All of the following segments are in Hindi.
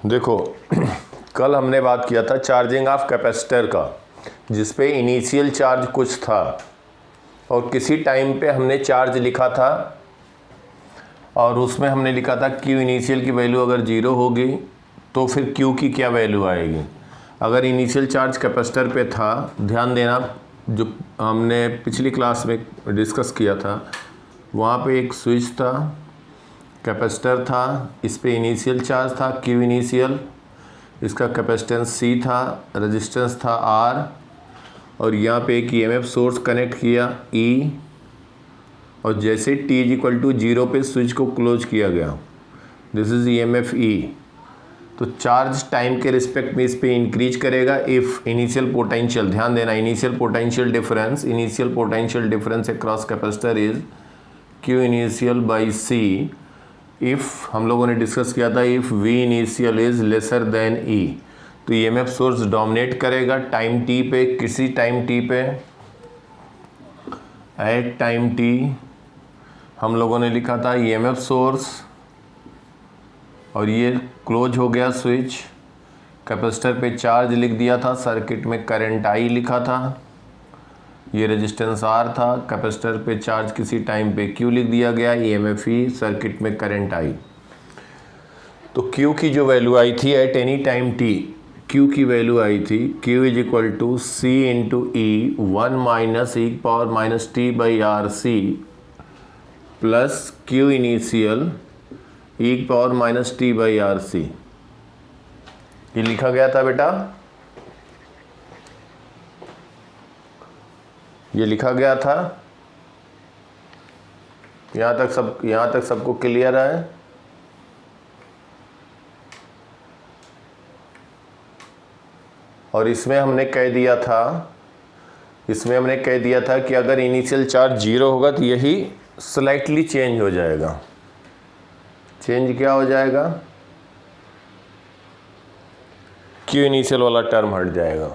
देखो कल हमने बात किया था चार्जिंग ऑफ कैपेसिटर का, जिस पे इनिशियल चार्ज कुछ था और किसी टाइम पे हमने चार्ज लिखा था और उसमें हमने लिखा था क्यू इनिशियल की वैल्यू अगर 0 होगी तो फिर क्यू की क्या वैल्यू आएगी। अगर इनिशियल चार्ज कैपेसिटर पे था, ध्यान देना जो हमने पिछली क्लास में डिस्कस किया था, वहाँ पे एक स्विच था, कैपेसिटर था, इस पे इनिशियल चार्ज था क्यू इनिशियल, इसका कैपेसिटेंस C था, रेजिस्टेंस था R, और यहाँ पे एक EMF सोर्स कनेक्ट किया E, और जैसे t=0 पे स्विच को क्लोज किया गया, दिस इज़ EMF E, तो चार्ज टाइम के रिस्पेक्ट में इस पे इंक्रीज करेगा इफ़ इनिशियल पोटेंशियल, ध्यान देना initial potential difference across capacitor is Q initial by C, if हम लोगों ने डिस्कस किया था if V initial is lesser than E, तो EMF सोर्स डोमिनेट करेगा टाइम t पे, किसी टाइम t पे, एट टाइम t हम लोगों ने लिखा था EMF सोर्स, और ये क्लोज हो गया स्विच, कैपेसिटर पे चार्ज लिख दिया था, सर्किट में करंट I लिखा था, ये रेजिस्टेंस R था, कैपेसिटर पे चार्ज किसी टाइम पे Q लिख दिया गया, EMF E, सर्किट में करंट I। तो Q की जो वैल्यू आई थी at any time t, Q की वैल्यू आई थी Q = C × E 1 - e⁻t/RC plus Q initial e⁻t/RC, ये लिखा गया था बेटा, ये लिखा गया था। यहाँ तक सबको क्लियर है? और इसमें हमने कह दिया था कि अगर इनिशियल चार्ज 0 होगा तो यही स्लाइटली चेंज हो जाएगा। चेंज क्या हो जाएगा? क्यू इनिशियल वाला टर्म हट जाएगा।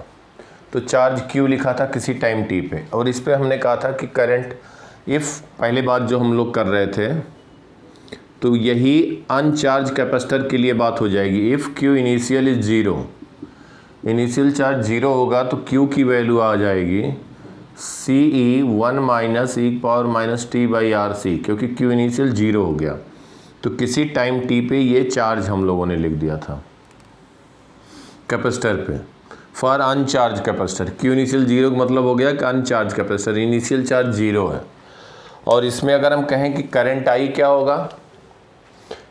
तो चार्ज क्यू लिखा था किसी टाइम टी पे, और इस पे हमने कहा था कि करंट, इफ़ पहले बात जो हम लोग कर रहे थे, तो यही अनचार्ज कैपेसिटर के लिए बात हो जाएगी। If Q initial is 0, initial charge 0 होगा तो क्यू की वैल्यू आ जाएगी CE 1 - e⁻t/RC, क्योंकि क्यू इनिशियल 0 हो गया। तो किसी टाइम t पे ये चार्ज हम लोगों ने लिख दिया था कैपेसिटर पे, for uncharged capacitor. Q initial 0 का मतलब हो गया कि अनचार्ज कैपेसिटर, इनिशियल चार्ज 0 है। और इसमें अगर हम कहें कि करंट I क्या होगा,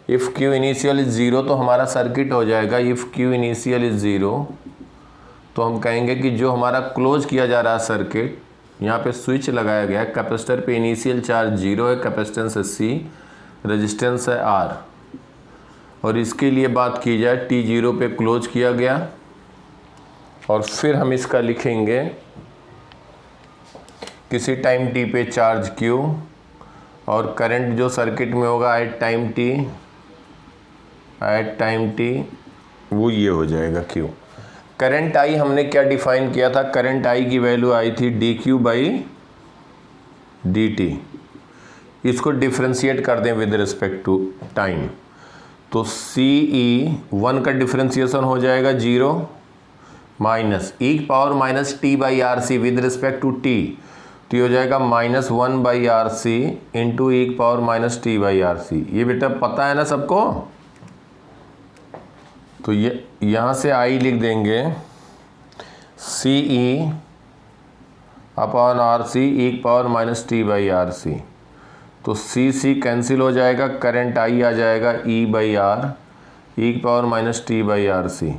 इफ़ क्यू इनिशियल इज 0, तो हमारा सर्किट हो जाएगा इफ़ क्यू इनिशियल इज 0, तो हम कहेंगे कि जो हमारा क्लोज किया जा रहा है सर्किट, यहाँ पे स्विच लगाया गया है, कैपेसिटर पे इनिशियल चार्ज 0 है, कैपेसिटेंस है C, रेजिस्टेंस है R, और इसके लिए बात की जाए t0 पे क्लोज किया गया, और फिर हम इसका लिखेंगे किसी टाइम t पे चार्ज Q, और करंट जो सर्किट में होगा एट टाइम t वो ये हो जाएगा Q। करंट I हमने क्या डिफाइन किया था? करंट I की वैल्यू आई थी dQ/dt। इसको डिफ्रेंशिएट कर दें विद रिस्पेक्ट टू टाइम, तो CE1 का डिफ्रेंशिएशन हो जाएगा 0 minus e⁻t/RC with respect to t, तो ये हो जाएगा -1/RC इंटू e⁻t/RC। ये बेटा पता है ना सबको? तो ये यहाँ से I लिख देंगे CE/RC e⁻t/RC, तो C कैंसिल हो जाएगा, करंट I आ जाएगा E/R e⁻t/RC।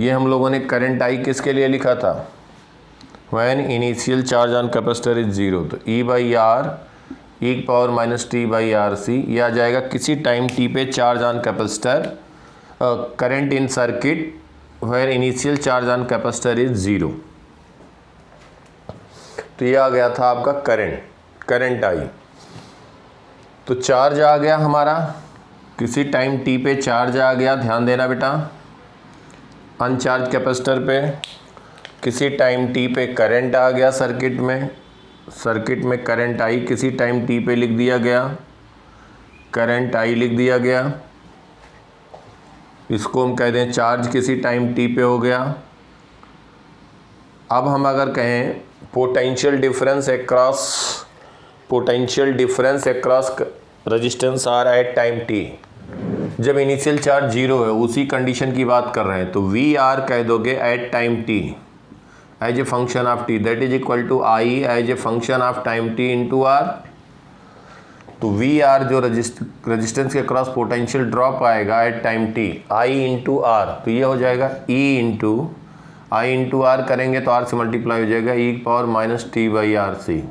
ये हम लोगों ने करंट I किसके लिए लिखा था? When initial charge on capacitor is 0, तो E/R e⁻t/RC, ये आ जाएगा किसी टाइम t पे charge on capacitor, current in circuit when initial charge on capacitor is 0। तो ये आ गया था आपका करंट I। तो चार्ज आ गया हमारा, किसी टाइम t पे चार्ज आ गया, ध्यान देना बेटा, अनचार्ज कैपेसिटर पे। किसी टाइम t पे करंट आ गया सर्किट में करंट I किसी टाइम t पे लिख दिया गया, करंट I लिख दिया गया। इसको हम कह दें चार्ज किसी टाइम टी पे हो गया। अब हम अगर कहें potential difference across resistance R at time T, जब इनिशियल चार्ज जीरो है उसी कंडीशन की बात कर रहे हैं, तो वी आर कह दोगे at time T as a function of T, that is equal to I as a function of time T into R. तो वी आर जो रेजिस्टेंस के क्रॉस पोटेंशियल ड्रॉप आएगा at time T, I into R, तो ये हो जाएगा ई इंटू आर करेंगे तो आर से मल्टीप्लाई हो जाएगा E power minus T by R C.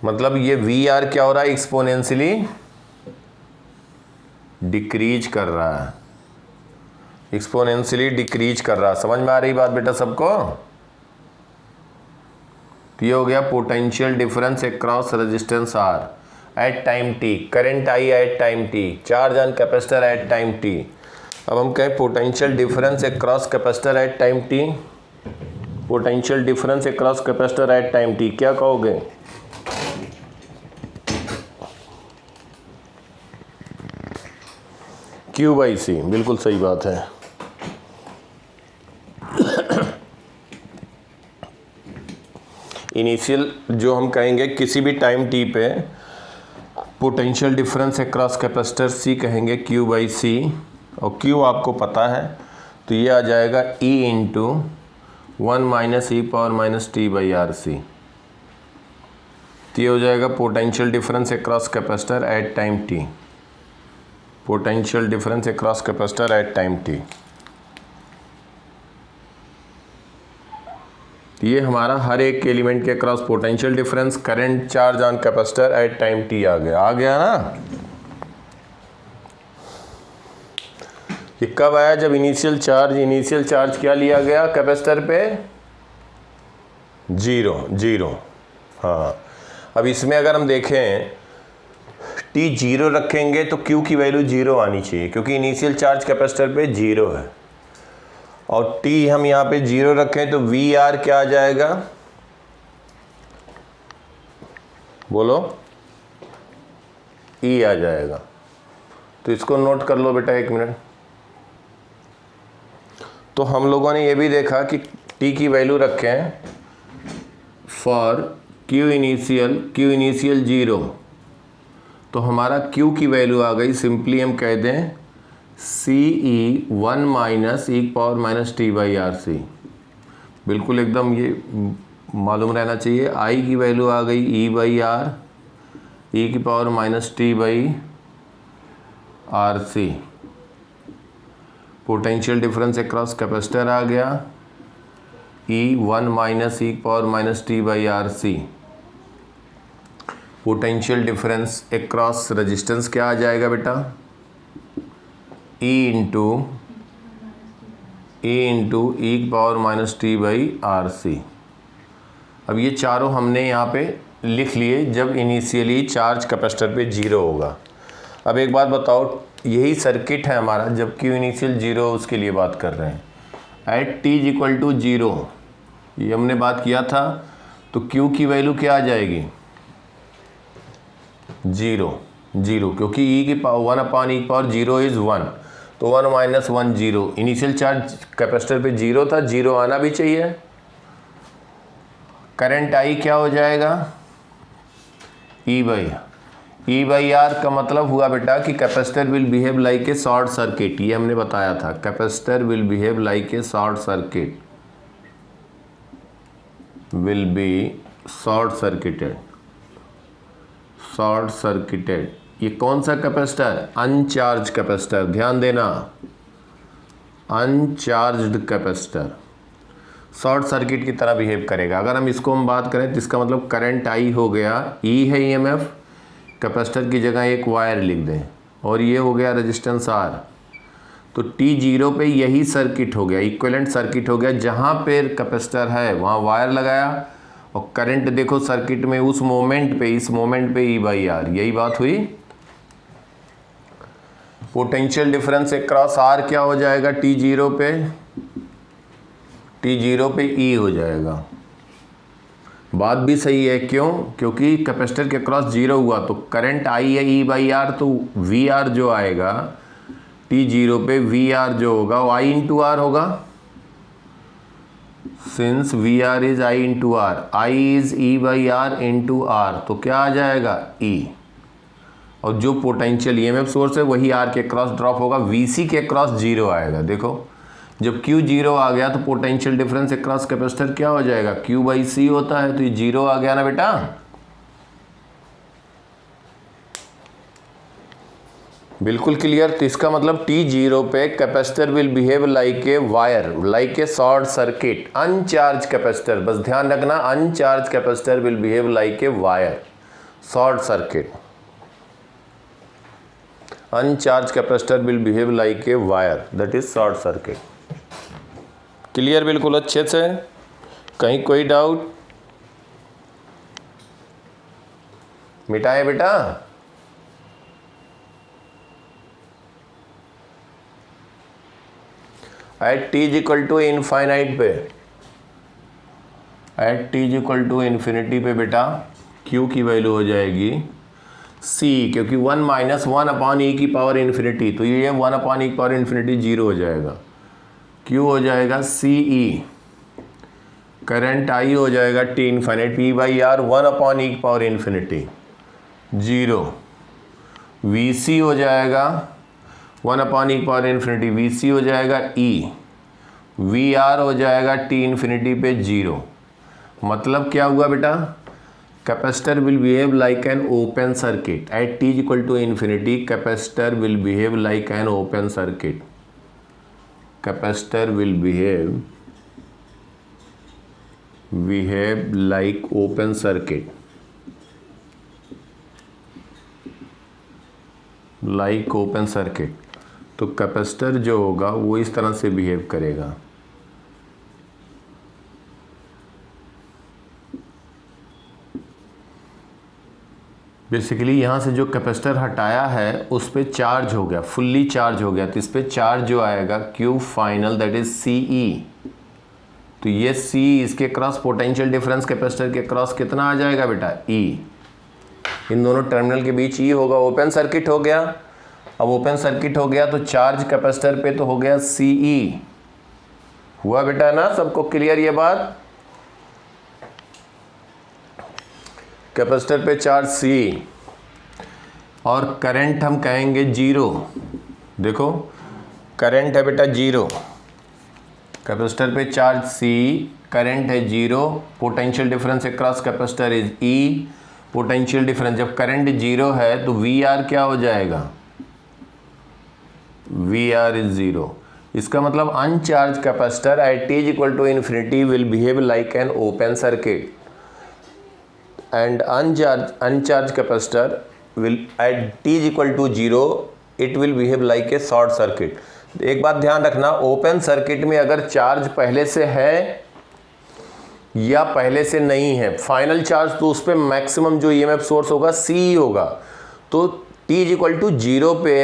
मतलब ये वी आर क्या हो रहा है, एक्सपोनेंशियली डिक्रीज कर रहा है, एक्सपोनेंशियली डिक्रीज कर रहा है। समझ में आ रही बात बेटा सबको? तो ये हो गया potential difference across resistance R at time T, current I at time T, charge on capacitor at time T. अब हम कहें potential difference across capacitor at time T, potential difference across capacitor at time T क्या कहोगे? Q बाई सी, बिल्कुल सही बात है। इनिशियल जो हम कहेंगे किसी भी टाइम टी पे potential difference across capacitor C कहेंगे Q बाई सी, और Q आपको पता है तो ये आ जाएगा E into 1 minus E power minus T by R C. तो ये हो जाएगा potential difference across capacitor at time T, potential difference across capacitor at time T. ये हमारा हर एक एलिमेंट के across potential difference, current, charge on capacitor at time T आ गया ना। ये कब आया? जब इनिशियल चार्ज क्या लिया गया कैपेसिटर पे? जीरो। हाँ, अब इसमें अगर हम देखें टी जीरो रखेंगे तो Q की वैल्यू जीरो आनी चाहिए, क्योंकि इनिशियल चार्ज कैपेसिटर पे जीरो है, और टी हम यहाँ पे जीरो रखें तो वी आर क्या आ जाएगा? बोलो, ई आ जाएगा। तो इसको नोट कर लो बेटा 1 मिनट। तो हम लोगों ने ये भी देखा कि टी की वैल्यू रखें फॉर Q इनिशियल जीरो, तो हमारा Q की वैल्यू आ गई, सिंपली हम कह दें CE 1 minus E power minus T by R C. बिल्कुल एकदम ये मालूम रहना चाहिए। I की वैल्यू आ गई E बाई आर, ई की power minus T by R C. Potential difference across capacitor आ गया E 1 minus E power minus T by R C. Potential difference across resistance क्या आ जाएगा बेटा? E into E power minus T by R C. अब ये चारों हमने यहाँ पे लिख लिए जब इनिशियली चार्ज कैपेसिटर पे जीरो होगा। अब एक बात बताओ, यही सर्किट है हमारा जब Q इनिशियल जीरो, उसके लिए बात कर रहे हैं। At T is equal to zero, ये हमने बात किया था, तो Q की वैल्यू क्या आ जाएगी? जीरो, क्योंकि E की power 1 upon E power zero is 1, तो 1 minus 1 zero. Initial charge capacitor पे जीरो था, जीरो आना भी चाहिए। करंट आई क्या हो जाएगा? ई बाई आर का मतलब हुआ बेटा कि capacitor will behave like a short circuit, ये हमने बताया था। Capacitor will behave like a short circuit, will B short circuited. ये कौन सा कैपेसिटर? अनचार्ज कैपेसिटर, ध्यान देना, अनचार्ज्ड कैपेसिटर शॉर्ट सर्किट की तरह बिहेव करेगा। अगर हम इसको बात करें तो इसका मतलब करंट आई हो गया, ई है ईएमएफ, कैपेसिटर की जगह एक वायर लिख दें, और ये हो गया रेजिस्टेंस आर। तो टी जीरो पे यही सर्किट हो गया, इक्विवेलेंट सर्किट हो गया। जहाँ पे कैपेसिटर है वहाँ वायर लगाया, और करंट देखो सर्किट में उस मोमेंट पे, इस मोमेंट पे ई बाई आर, यही बात हुई। पोटेंशियल डिफरेंस अक्रॉस आर क्या हो जाएगा? टी जीरो पे ई हो जाएगा। बात भी सही है, क्यों? क्योंकि कैपेसिटर के अक्रॉस जीरो हुआ तो करंट आई है ई बाई आर, तो वी आर जो आएगा t0 पे वी आर जो होगा वो I इंटू आर होगा, since V R is I into R, I is E by R into R, तो क्या आ जाएगा E, और जो पोटेंशियल ईएमएफ सोर्स है वही आर के क्रॉस ड्रॉप होगा, वीसी के क्रॉस जीरो आएगा। देखो जब Q जीरो आ गया तो पोटेंशियल डिफरेंस अक्रॉस कैपेसिटर क्या हो जाएगा, Q बाई सी होता है, तो ये जीरो आ गया ना बेटा। बिल्कुल क्लियर। तो इसका मतलब T0 पे capacitor will behave like a wire, like a short circuit, uncharge capacitor, बस ध्यान रखना uncharge capacitor will behave like a wire, short circuit, uncharge capacitor will behave like a wire, that is short circuit. Clear बिल्कुल अच्छे से, कहीं कोई डाउट? मिटाए बेटा। At T is equal to infinite पे, at T is equal to infinity पे बेटा Q की वैल्यू हो जाएगी C, क्योंकि 1 माइनस 1 अपॉन E की पावर इन्फिनिटी, तो ये 1 अपॉन E की पावर इन्फिनिटी जीरो हो जाएगा, Q हो जाएगा CE, करंट I हो जाएगा T infinite P by R 1 upon E की पावर इन्फिनिटी जीरो, VC हो जाएगा 1 अपॉन E की पावर इन्फिनिटी, VC हो जाएगा E, VR हो जाएगा T इन्फिनिटी पे जीरो। मतलब क्या हुआ बेटा, capacitor will behave like an open circuit at T equal to infinity, capacitor will behave like an open circuit, capacitor will behave like open circuit, like open circuit. तो कैपेसिटर जो होगा वो इस तरह से बिहेव करेगा, बेसिकली यहाँ से जो कैपेसिटर हटाया है उस पर चार्ज हो गया, फुल्ली चार्ज हो गया, तो इस पर चार्ज जो आएगा Q final that is CE, तो ये C इसके क्रॉस पोटेंशियल डिफरेंस कैपेसिटर के क्रॉस कितना आ जाएगा बेटा E, इन दोनों टर्मिनल के बीच E होगा, ओपन सर्किट हो गया। अब ओपन सर्किट हो गया तो चार्ज कैपेसिटर पे तो हो गया CE, हुआ बेटा ना, सबको क्लियर ये बात? कैपेसिटर पे चार्ज CE और करंट हम कहेंगे जीरो, देखो करंट है बेटा जीरो, कैपेसिटर पे चार्ज CE, करंट है zero, potential difference across capacitor is E, potential difference, जब करंट जीरो है तो VR क्या हो जाएगा, VR इज जीरो। इसका मतलब uncharged capacitor at T equal to infinity will behave like an open circuit and uncharged capacitor will at T is equal to 0 it will behave like a short circuit। एक बात ध्यान रखना, ओपन सर्किट में अगर चार्ज पहले से है या पहले से नहीं है, फाइनल चार्ज तो उस पर मैक्सिमम जो ईएमएफ सोर्स होगा CE होगा, तो T is equal to 0 पे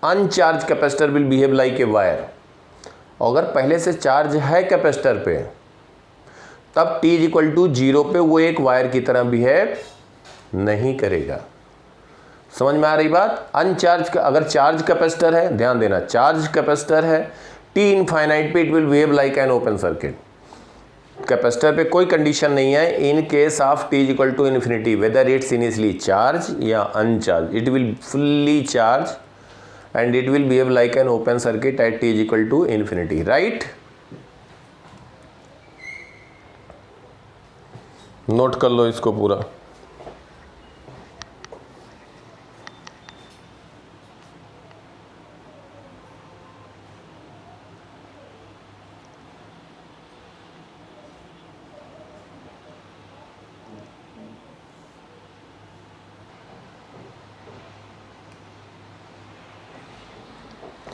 अनचार्ज capacitor will behave like a wire, अगर पहले से चार्ज है कैपेसिटर पे तब T इक्वल टू 0 पे वो एक वायर की तरह बिहेव नहीं करेगा। समझ में आ रही बात? अनचार्ज अगर चार्ज कैपेसिटर है, ध्यान देना चार्ज कैपेसिटर है, T इनफाइनाइट पे it will behave like an open circuit. Capacitor पे कोई कंडीशन नहीं है, in case of T equal to infinity whether it's initially charge या uncharge it will fully charge and it will behave like an open circuit at T equal to infinity, right? Note कर लो इसको पूरा।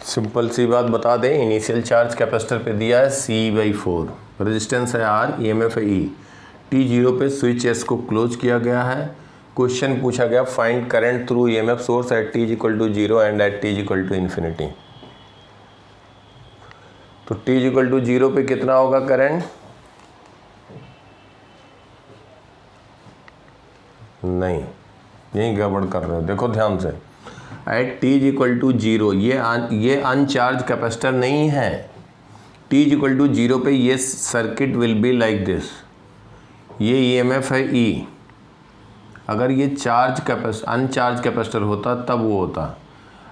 सिंपल सी बात बता दें, इनिशियल चार्ज कैपेसिटर पे दिया है C/4, रेजिस्टेंस है R, EMF है E, T0 पे स्विच S को क्लोज किया गया है। क्वेश्चन पूछा गया find current through EMF source at T equal to 0 and at T equal to infinity. तो T इक्वल टू 0 पे कितना होगा करंट? नहीं, यही गड़बड़ कर रहे हो, देखो ध्यान से। At T is equal to zero, ये अनचार्ज कैपेसिटर नहीं है। T is equal to zero पे ये circuit will be like this, ये ईएमएफ है ई। अगर ये अनचार्ज कैपेसिटर होता तब वो होता।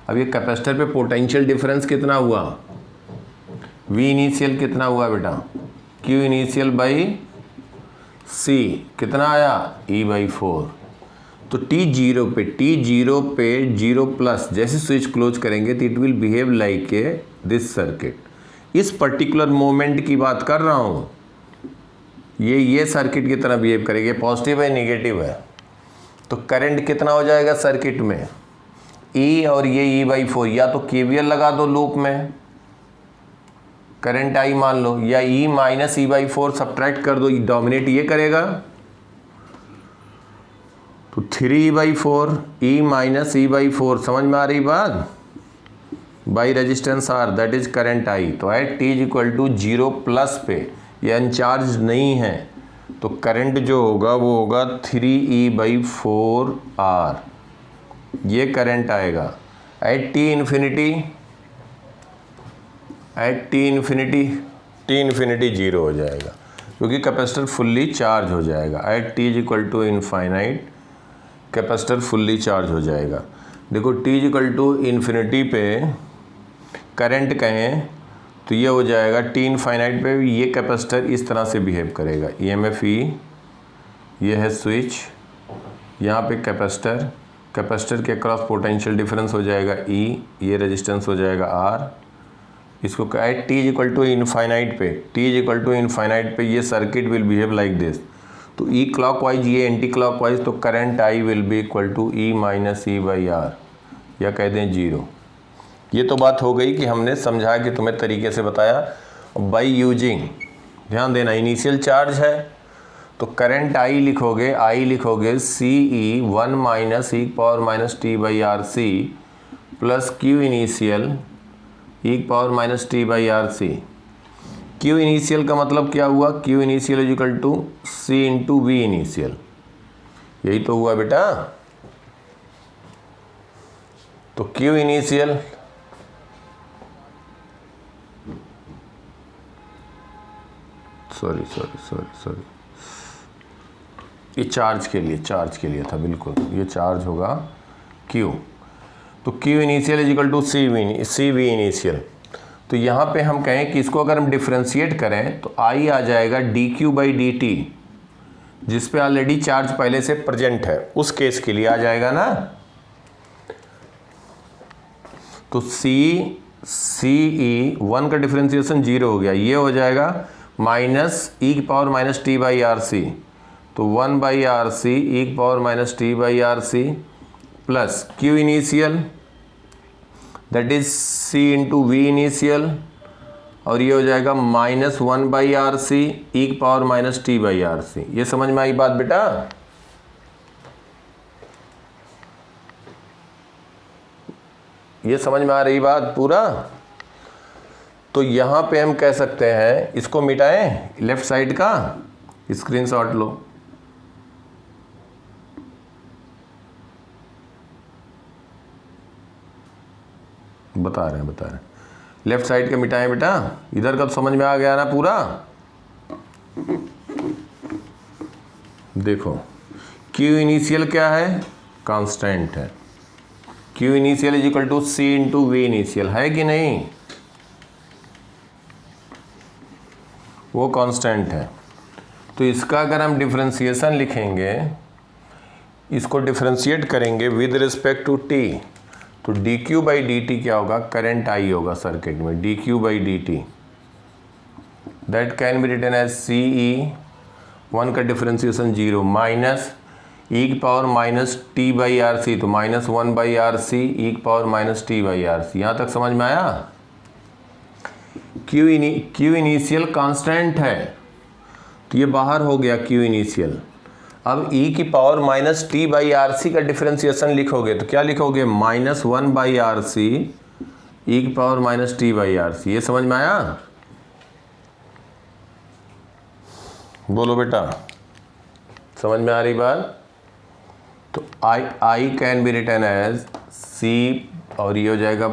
अब ये कैपेसिटर पे पोटेंशियल डिफरेंस कितना हुआ, वी इनिशियल कितना हुआ बेटा, क्यू इनिशियल बाई सी कितना आया, ई बाई 4। तो टी जीरो पे जीरो प्लस जैसे स्विच क्लोज करेंगे तो it will behave like A this circuit. इस पर्टिकुलर मोमेंट की बात कर रहा हूँ, ये सर्किट की तरह बिहेव करेंगे, पॉजिटिव है नेगेटिव है। तो करंट कितना हो जाएगा सर्किट में, ई और ये ई बाई 4, या तो केवीएल लगा दो लूप में, करंट आई मान लो, या ई माइनस ई बाई 4 सब्ट्रैक्ट कर दो, डोमिनेट ये करेगा। तो 3/4 ई माइनस ई बाई 4, समझ में आ रही बात, by resistance R, that is current I. तो at T is equal to zero plus पे ये अनचार्ज नहीं है, तो करंट जो होगा वो होगा 3E/4 आर, ये करंट आएगा। एट टी इन्फिनिटी जीरो हो जाएगा, क्योंकि कैपेसिटर फुल्ली चार्ज हो जाएगा। At T is equal to infinite capacitor fully charge हो जाएगा। देखो T is equal to infinity पे करंट कहें तो ये हो जाएगा, टी इनफाइनाइट पे ये कैपेसिटर इस तरह से बिहेव करेगा, ईएमएफ ई, ये है स्विच, यहाँ पे कैपेसिटर के अक्रॉस पोटेंशियल डिफरेंस हो जाएगा ई, ये रेजिस्टेंस हो जाएगा आर। इसको at T is equal to infinite पे ये circuit will behave like this. तो ई क्लॉकवाइज ये एंटी क्लॉकवाइज, तो current I will be equal to E minus E by R, या कह दें जीरो। ये तो बात हो गई कि हमने समझा कि तुम्हें तरीके से बताया बाई यूजिंग। ध्यान देना, इनिशियल चार्ज है तो करंट आई लिखोगे C E 1 minus E power minus T by R C plus Q initial E power minus T by R C. Q initial का मतलब क्या हुआ, Q initial is equal to C into V initial, यही तो हुआ बेटा। तो क्यू इनिशियल सॉरी ये चार्ज के लिए था, बिल्कुल ये चार्ज होगा Q। तो Q initial is equal to C V initial. तो यहाँ पे हम कहें कि इसको अगर हम डिफ्रेंशिएट करें तो I आ जाएगा dQ/dt, जिस पे ऑलरेडी चार्ज पहले से प्रेजेंट है, उस केस के लिए आ जाएगा ना। तो CE 1 का डिफ्रेंशिएशन 0 हो गया, ये हो जाएगा माइनस ई की power minus T by R C, तो 1/RC ई की power minus T by R C plus Q initial that is C into V initial, और ये हो जाएगा माइनस 1/RC ई की power minus T by R C. ये समझ में आई बात बेटा? ये समझ में आ रही बात पूरा? तो यहाँ पे हम कह सकते हैं, इसको मिटाएं लेफ्ट साइड का, स्क्रीनशॉट लो। बता रहे हैं लेफ्ट साइड का मिटाएं बेटा, इधर का समझ में आ गया ना पूरा? देखो Q इनिशियल क्या है, कांस्टेंट है। Q initial is equal to C into V initial, है कि नहीं? वो कांस्टेंट है। तो इसका अगर हम डिफरेंशिएशन लिखेंगे, इसको डिफरेंशिएट करेंगे विद रिस्पेक्ट टू t, तो dQ/dt क्या होगा, करंट आई होगा सर्किट में, dQ/dt that can be written as CE 1 का डिफरेंशिएशन 0 माइनस ई की power minus T by R C, तो माइनस 1/RC ई की power minus T by R C. यहाँ तक समझ में आया? Q इनिशियल कांस्टेंट है तो ये बाहर हो गया Q इनिशियल। अब e की power minus T by R C का डिफरेंशिएशन लिखोगे तो क्या लिखोगे, माइनस 1/RC ई की power minus T by R C. ये समझ में आया? बोलो बेटा, समझ में आ रही बात? तो I can be written as C, और ये हो जाएगा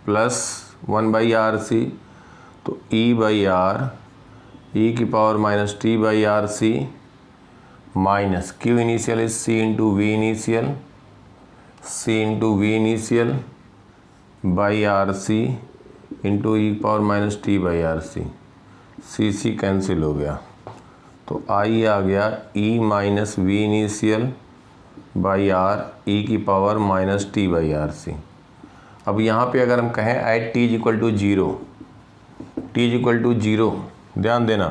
प्लस 1/RC, तो E/R e⁻−t/RC minus Q initial is C into V initial, C into V initial by RC into e⁻−t/RC, C cancel हो गया, तो I आ गया E-V initial by R e⁻−t/RC। अब यहाँ पे अगर हम कहें at t equal to zero, ध्यान देना,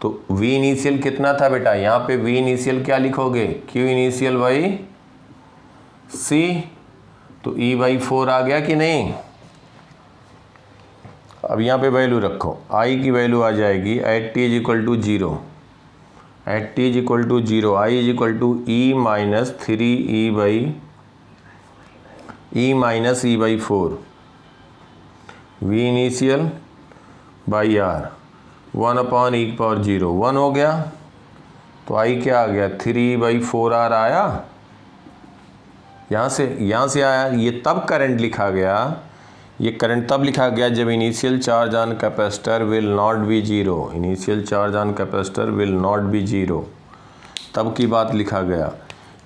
तो V इनिशियल कितना था बेटा, यहाँ पे V इनिशियल क्या लिखोगे, Q इनिशियल बाई C, तो E/4 आ गया कि नहीं। अब यहाँ पे वैल्यू रखो, I की वैल्यू आ जाएगी at t equal to zero, at t equal to zero I equal to E-E/4 V initial by R 1/e⁻0, 1 हो गया, तो I क्या आ गया 3/4R आया, यहाँ से आया। ये तब करंट लिखा गया, ये करंट तब लिखा गया जब initial charge on capacitor will not be zero, initial charge on capacitor will not be zero, तब की बात लिखा गया।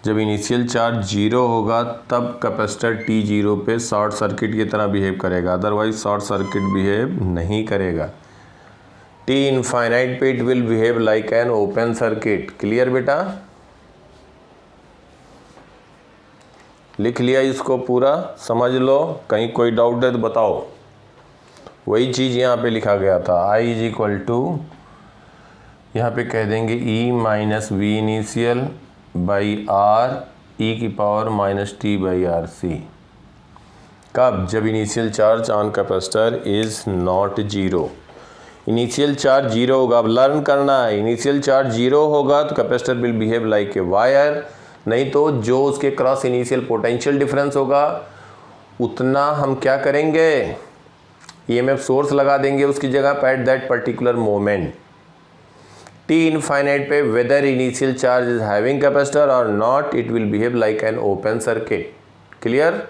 जब इनिशियल चार्ज जीरो होगा तब कैपेसिटर T0 पे शॉर्ट सर्किट की तरह बिहेव करेगा, अदरवाइज शॉर्ट सर्किट बिहेव नहीं करेगा। T इनफाइनाइट पे it will behave like an open circuit. Clear बेटा, लिख लिया इसको पूरा, समझ लो, कहीं कोई डाउट है तो बताओ। वही चीज़ यहाँ पे लिखा गया था, I इज इक्वल टू, यहाँ पे कह देंगे E-V initial by R e⁻−t/RC। कब, जब initial charge on capacitor is not zero, initial charge zero होगा। अब लर्न करना है, इनिशियल चार्ज जीरो होगा तो capacitor will behave like a wire, नहीं तो जो उसके क्रॉस इनिशियल पोटेंशियल डिफरेंस होगा उतना हम क्या करेंगे, EMF सोर्स लगा देंगे उसकी जगह पर at that particular moment. T infinite पे whether initial charge is having capacitor और नॉट, it will behave like an open circuit. Clear,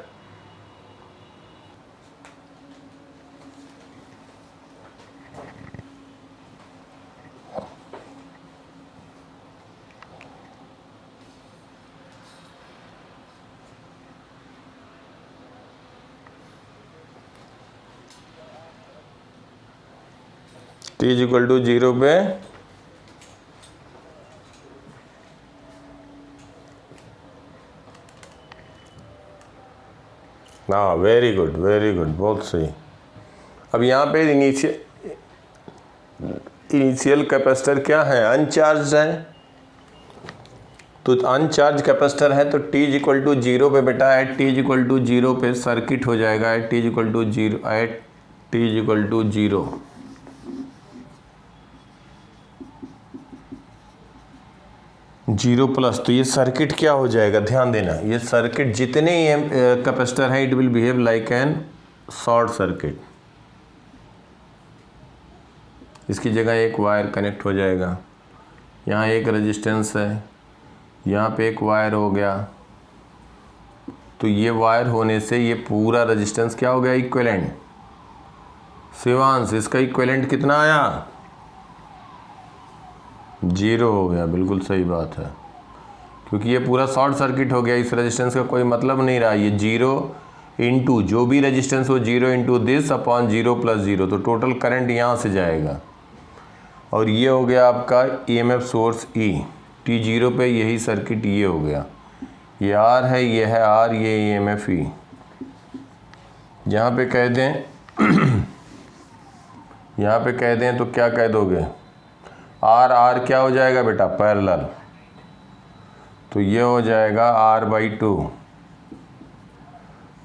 T is equal to zero पे हाँ, वेरी गुड, बहुत सही। अब यहाँ पे इनिशियल कैपेसिटर क्या है, अनचार्ज है, तो अनचार्ज कैपेसिटर है तो T is equal to zero पे बेटा, at T is equal to zero पे सर्किट हो जाएगा, at T is equal to zero, zero plus, तो ये सर्किट क्या हो जाएगा, ध्यान देना, ये सर्किट जितने कैपेसिटर है it will behave like N short circuit. इसकी जगह एक वायर कनेक्ट हो जाएगा, यहाँ एक रेजिस्टेंस है, यहाँ पे एक वायर हो गया, तो ये वायर होने से ये पूरा रेजिस्टेंस क्या हो गया, इक्विवेलेंट। शिवांश, इसका इक्विवेलेंट कितना आया, जीरो हो गया, बिल्कुल सही बात है, क्योंकि ये पूरा शॉर्ट सर्किट हो गया, इस रेजिस्टेंस का कोई मतलब नहीं रहा, ये जीरो इंटू जो भी रेजिस्टेंस हो, zero into this upon zero plus zero, तो टोटल करंट यहाँ से जाएगा। और ये हो गया आपका EMF सोर्स E, T0 पे यही सर्किट ये हो गया, ये R है, ये है R, ये EMF E। यहाँ पे कह दें यहाँ पे कह दें तो क्या कह दोगे, R क्या हो जाएगा बेटा, पैरेलल, तो ये हो जाएगा R/2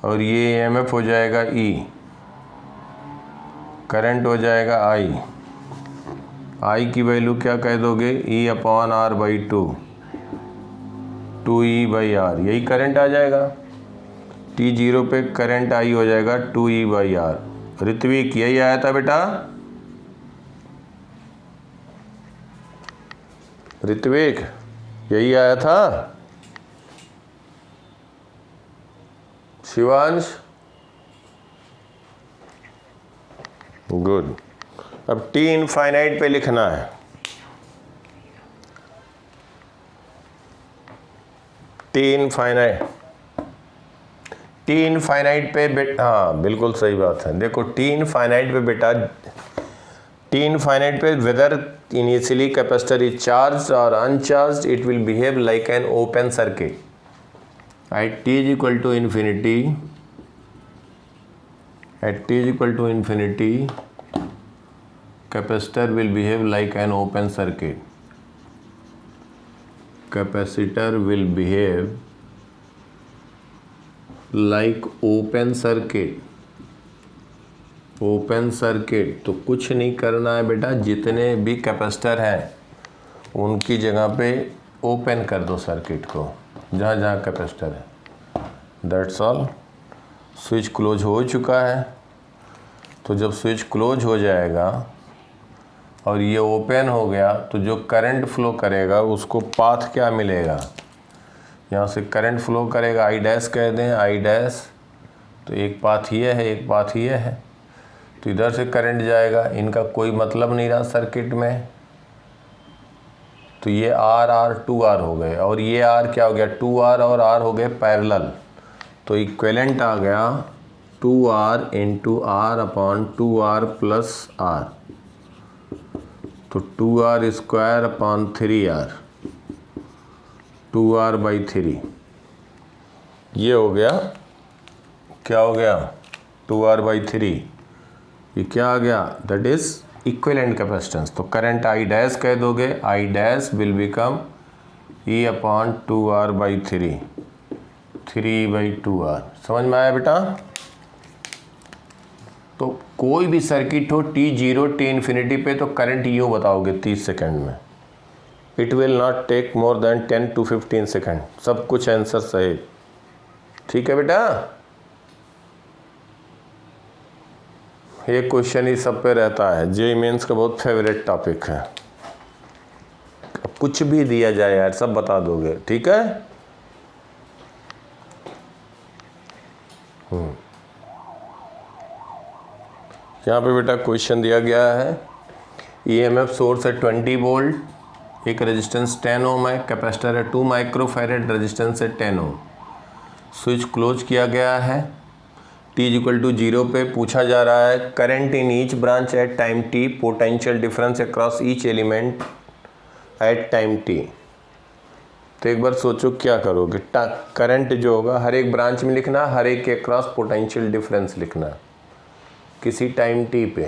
और ये EMF हो जाएगा E, करंट हो जाएगा I की वैल्यू क्या कह दोगे, E/R/2 2E/R, यही करंट आ जाएगा। T0 पे करंट I हो जाएगा 2E/R। ऋत्विक, यही आया था बेटा, ऋत्विक यही आया था। शिवांश, गुड। अब टी इनफाइनाइट पे लिखना है। टी इनफाइनाइट पे बेटा, हाँ बिल्कुल सही बात है। देखो टी इनफाइनाइट पे बेटा, टी इनफाइनाइट पे whether initially capacitor is charge और uncharge, it will behave like an open circuit. At T is equal to infinity, at t is equal to infinity, capacitor will behave like an open circuit. Capacitor will behave like open circuit. Open circuit तो कुछ नहीं करना है बेटा, जितने भी कैपेसिटर हैं उनकी जगह पे ओपन कर दो सर्किट को, जहाँ जहाँ कैपेसिटर है। That's all. स्विच क्लोज हो चुका है, तो जब स्विच क्लोज हो जाएगा और ये ओपन हो गया तो जो करंट फ्लो करेगा उसको पाथ क्या मिलेगा, यहाँ से करंट फ्लो करेगा, आई डैश कह दें, आई डैश, तो एक पाथ ये है, एक पाथ ये है, तो इधर से करंट जाएगा, इनका कोई मतलब नहीं रहा सर्किट में, तो ये आर आर 2R हो गए, और ये आर क्या हो गया, 2R और आर हो गए पैरेलल, तो इक्विवेलेंट आ गया 2R into R upon 2R plus R, तो 2R square upon 3R, 2R/3, ये हो गया, क्या हो गया 2R/3, ये क्या आ गया, दैट इज इक्विवेलेंट कैपेसिटेंस। तो करंट आई डैश कह दोगे, I dash will become E upon 2R/3, 3/2R। समझ में आया बेटा? तो कोई भी सर्किट हो T0 T इन्फिनिटी पे तो करंट यूँ बताओगे 30 सेकंड में, it will not take more than 10 to 15 second, सब कुछ आंसर सही। ठीक है बेटा? ये क्वेश्चन ही सब पे रहता है, जेईई मेंस का बहुत फेवरेट टॉपिक है। कुछ भी दिया जाए यार सब बता दोगे, ठीक है? यहाँ पे बेटा क्वेश्चन दिया गया है, ईएमएफ सोर्स है 20 वोल्ट, एक रेजिस्टेंस 10 ओम है, कैपेसिटर है 2 माइक्रोफैरेड, रेजिस्टेंस है 10 ओम, स्विच क्लोज किया गया है, t इक्वल टू 0 पे पूछा जा रहा है current in each branch at time t, potential difference across each element at time t। तो एक बार सोचो क्या करोगे, करंट जो होगा हर एक ब्रांच में लिखना, हर एक के अक्रॉस पोटेंशियल डिफरेंस लिखना किसी टाइम t पे।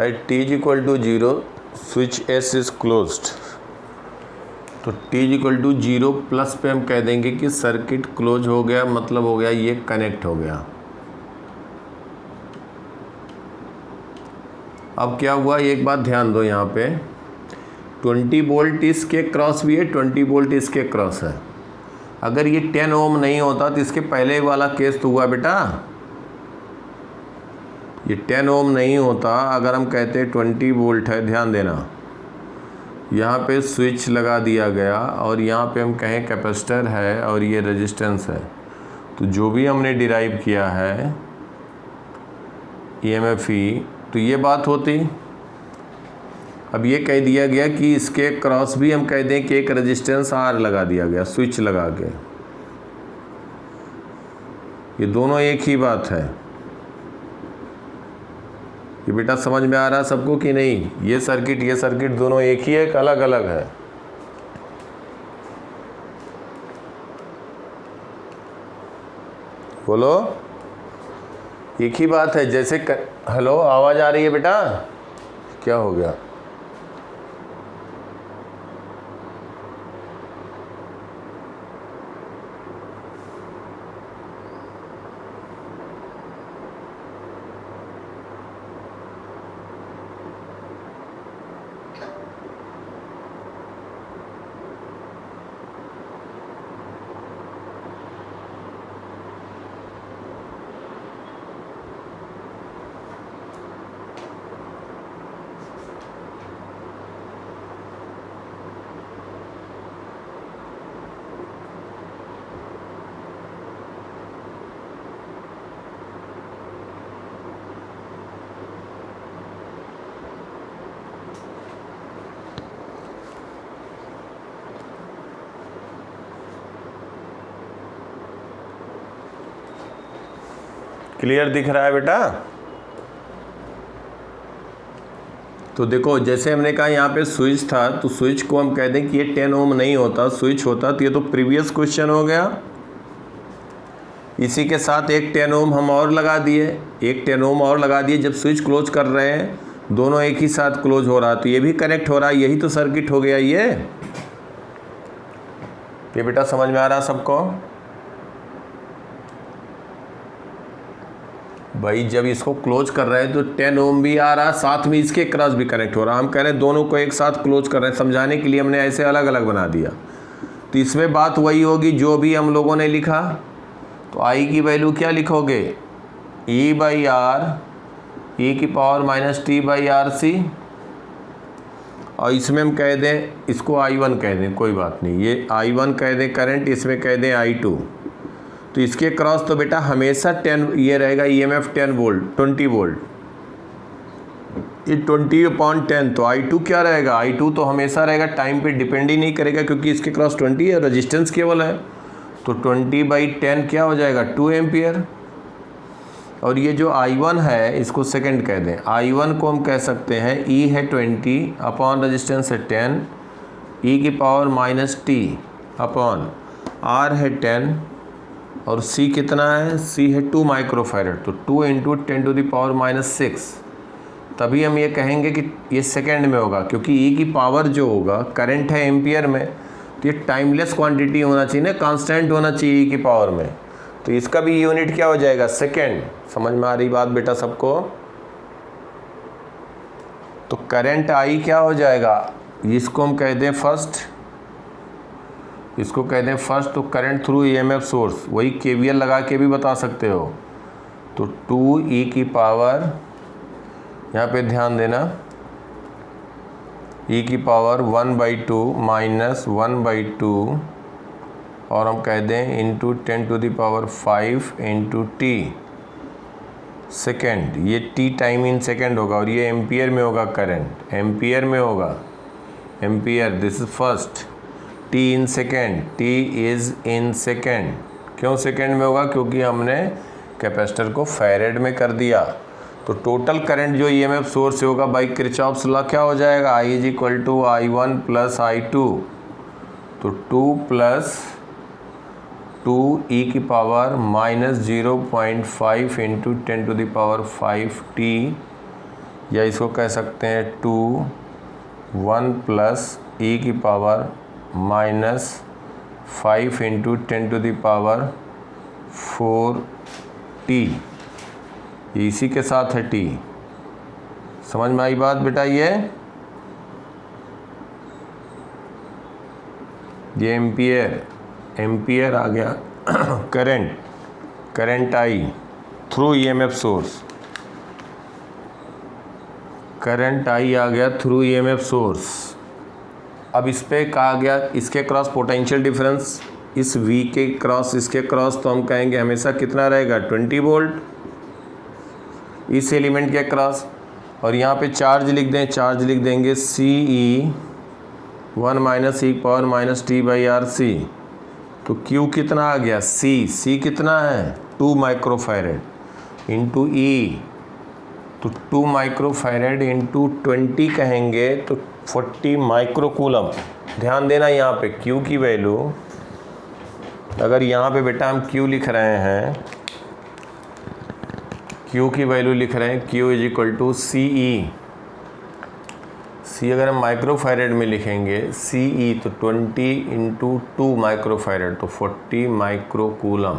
At t equal to 0 switch S is closed, तो t इक्वल टू 0 प्लस पे हम कह देंगे कि सर्किट क्लोज हो गया, मतलब हो गया ये कनेक्ट हो गया। अब क्या हुआ, एक बात ध्यान दो, यहाँ पे 20 वोल्ट इसके क्रॉस भी है, 20 वोल्ट इसके क्रॉस है। अगर ये 10 ओम नहीं होता तो इसके पहले वाला केस तो हुआ बेटा, ये 10 ओम नहीं होता, अगर हम कहते 20 वोल्ट है, ध्यान देना, यहाँ पे स्विच लगा दिया गया और यहाँ पे हम कहें कैपेसिटर है और ये रेजिस्टेंस है, तो जो भी हमने डिराइव किया है EMFE, तो ये बात होती। अब ये कह दिया गया कि इसके क्रॉस भी हम कह दें कि एक रेजिस्टेंस R लगा दिया गया स्विच लगा के, ये दोनों एक ही बात है। ये बेटा समझ में आ रहा है सबको कि नहीं? ये सर्किट दोनों एक ही है, एक अलग अलग है। बोलो, एक ही बात है। जैसे हेलो, आवाज़ आ रही है बेटा? क्या हो गया? क्लियर दिख रहा है बेटा? तो देखो जैसे हमने कहा यहाँ पे स्विच था, तो स्विच को हम कह दें कि ये 10 ओम नहीं होता, स्विच होता, तो ये तो प्रीवियस क्वेश्चन हो गया। इसी के साथ एक 10 ओम हम और लगा दिए, एक 10 ओम और लगा दिए। जब स्विच क्लोज कर रहे हैं दोनों एक ही साथ क्लोज हो रहा है, तो ये भी कनेक्ट हो रहा है। यही तो सर्किट हो गया ये बेटा समझ में आ रहा सबको? भाई जब इसको क्लोज कर रहे हैं तो 10 ओम भी आ रहा, साथ में इसके क्रॉस भी कनेक्ट हो रहा। हम कह रहे हैं दोनों को एक साथ क्लोज कर रहे हैं, समझाने के लिए हमने ऐसे अलग अलग बना दिया। तो इसमें बात वही होगी जो भी हम लोगों ने लिखा। तो आई की वैल्यू क्या लिखोगे? ई बाई आर ई की power minus T by R C, और इसमें हम कह दें इसको I1 कह दें, कोई बात नहीं, ये I1 कह दें करंट, इसमें कह दें I2। तो इसके क्रॉस तो बेटा हमेशा 10 ये रहेगा, EMF 10 वोल्ट 20 वोल्ट, ये 20/10। तो I2 क्या रहेगा? I2 तो हमेशा रहेगा, टाइम पे डिपेंड ही नहीं करेगा क्योंकि इसके क्रॉस 20 है, रेजिस्टेंस केवल है। तो 20/10 क्या हो जाएगा? 2 एम्पियर। और ये जो I1 है इसको सेकंड कह दें। I1 को हम कह सकते हैं E है 20 अपॉन रेजिस्टेंस है 10, E की power minus T upon R है 10, और C कितना है? C है 2 माइक्रोफैरड। तो 2 इंटू 10⁻⁻6। तभी हम ये कहेंगे कि ये सेकंड में होगा, क्योंकि E की पावर जो होगा करंट है एम्पियर में, तो ये टाइमलेस क्वांटिटी होना चाहिए ना, कांस्टेंट होना चाहिए E की पावर में। तो इसका भी यूनिट क्या हो जाएगा? सेकंड। समझ में आ रही बात बेटा सबको? तो करंट I क्या हो जाएगा? इसको हम कह दें फर्स्ट, इसको कह दें फर्स्ट। तो करंट थ्रू EMF सोर्स, वही KVL लगा के भी बता सकते हो। तो 2E की पावर, यहाँ पे ध्यान देना, E की पावर 1/2 माइनस 1/2, और हम कह दें इंटू 10⁵ इंटू टी सेकेंड। ये टी टाइम इन सेकेंड होगा, और ये एम्पियर में होगा, करंट एम्पियर में होगा, ampere. This is first. T in second, T is in second. क्यों सेकेंड में होगा? क्योंकि हमने कैपेसिटर को फैरेड में कर दिया। तो टोटल करंट जो EMF सोर्स होगा बाई किरचॉफ्स लॉ क्या हो जाएगा? I is equal to I1 plus I2। तो 2 प्लस 2E की पावर माइनस 0.5 इंटू 10⁵ या इसको कह सकते हैं 1 प्लस E की पावर माइनस 5 इंटू 10⁴, इसी के साथ है T। समझ में आई बात बेटा? ये एम्पियर आ गया। Current I through EMF source, current I आ गया थ्रू EMF सोर्स। अब इस पे कहा गया इसके क्रॉस पोटेंशियल डिफरेंस, इस V के क्रॉस इसके क्रॉस, तो हम कहेंगे हमेशा कितना रहेगा? 20 वोल्ट इस एलिमेंट के क्रॉस। और यहाँ पे चार्ज लिख दें, चार्ज लिख देंगे CE 1 minus E power minus T by R C. तो Q कितना आ गया? C कितना है? 2 माइक्रोफैरड इंटू E, तो 2 माइक्रोफैरड इंटू 20 कहेंगे तो 40 माइक्रोकूलम। ध्यान देना यहाँ पे Q की वैल्यू, अगर यहाँ पे बेटा हम Q लिख रहे हैं, Q की वैल्यू लिख रहे हैं, Q is equal to CE। C अगर हम माइक्रोफैरड में लिखेंगे CE, तो 20 इंटू 2 माइक्रोफैरड, तो 40 माइक्रोकूलम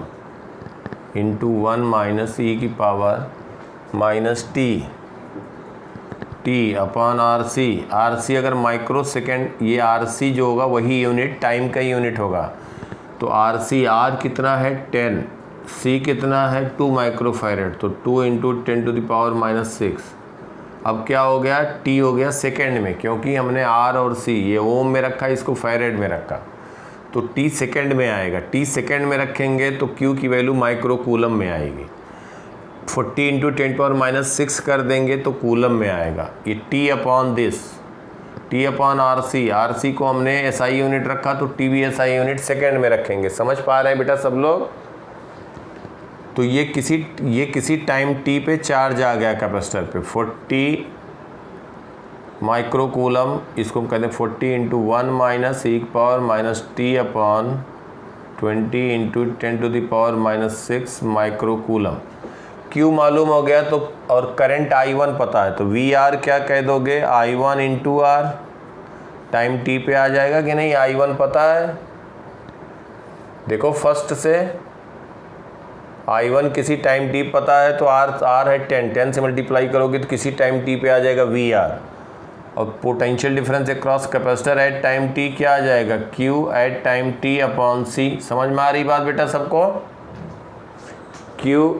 इंटू 1 माइनस E की power minus T upon RC अगर माइक्रो सेकेंड, ये RC जो होगा वही यूनिट टाइम का यूनिट होगा। तो RC, R कितना है? 10, C कितना है? 2 माइक्रोफैरड, तो 2 इंटू 10⁻⁻6। अब क्या हो गया? T हो गया सेकेंड में, क्योंकि हमने R और C ये ओम में रखा, इसको फैरेड में रखा, तो T सेकेंड में आएगा। T सेकेंड में रखेंगे तो Q की वैल्यू माइक्रोकूलम में आएगी। 40 इंटू 10⁻⁻6 कर देंगे तो कूलम में आएगा। ये T upon this, T upon RC को हमने SI यूनिट रखा, तो T भी SI यूनिट सेकेंड में रखेंगे। समझ पा रहे हैं बेटा सब लोग? तो ये किसी टाइम t पे चार्ज आ गया कैपेसिटर पे 40 माइक्रोकूलम, इसको हम कहते हैं 40 into 1 minus e power minus T upon 20 into 10⁻⁻6 microcoulomb. Q मालूम हो गया तो, और करंट I1 पता है, तो VR क्या कह दोगे, I1 into are, time t पे आ जाएगा कि नहीं, I1 पता है। देखो फर्स्ट से I1 किसी टाइम t पता है, तो R है 10 से मल्टीप्लाई करोगे तो किसी टाइम t पे आ जाएगा VR, और potential difference across capacitor at time t क्या आ जाएगा, Q at time t upon C। समझ में आ रही बात बेटा सबको। Q,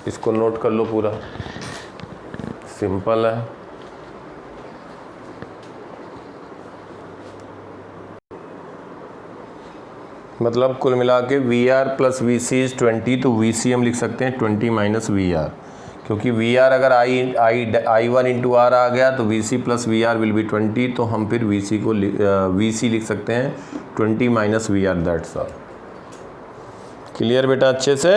इसको नोट कर लो, पूरा सिंपल है। मतलब कुल मिला के VR प्लस VC इज़ 20, तो VC हम लिख सकते हैं 20 माइनस VR, क्योंकि VR अगर I1 इंटू आर आ गया तो VC plus VR will be 20, तो हम फिर VC लिख सकते हैं 20 minus VR, that's all. Clear बेटा अच्छे से।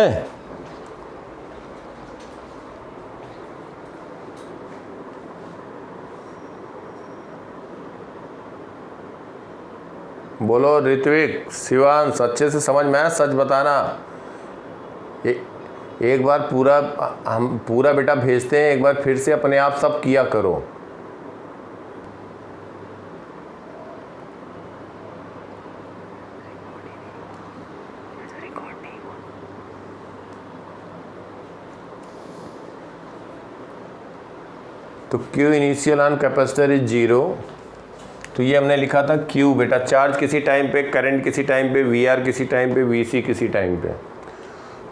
बोलो ऋत्विक, शिवांश, अच्छे से समझ में आया, सच बताना। एक बार हम पूरा बेटा भेजते हैं, एक बार फिर से अपने आप सब किया करो। तो Q initial on capacitor is 0, तो ये हमने लिखा था Q बेटा, चार्ज किसी टाइम पे, करंट किसी टाइम पे, VR किसी टाइम पे, VC किसी टाइम पे।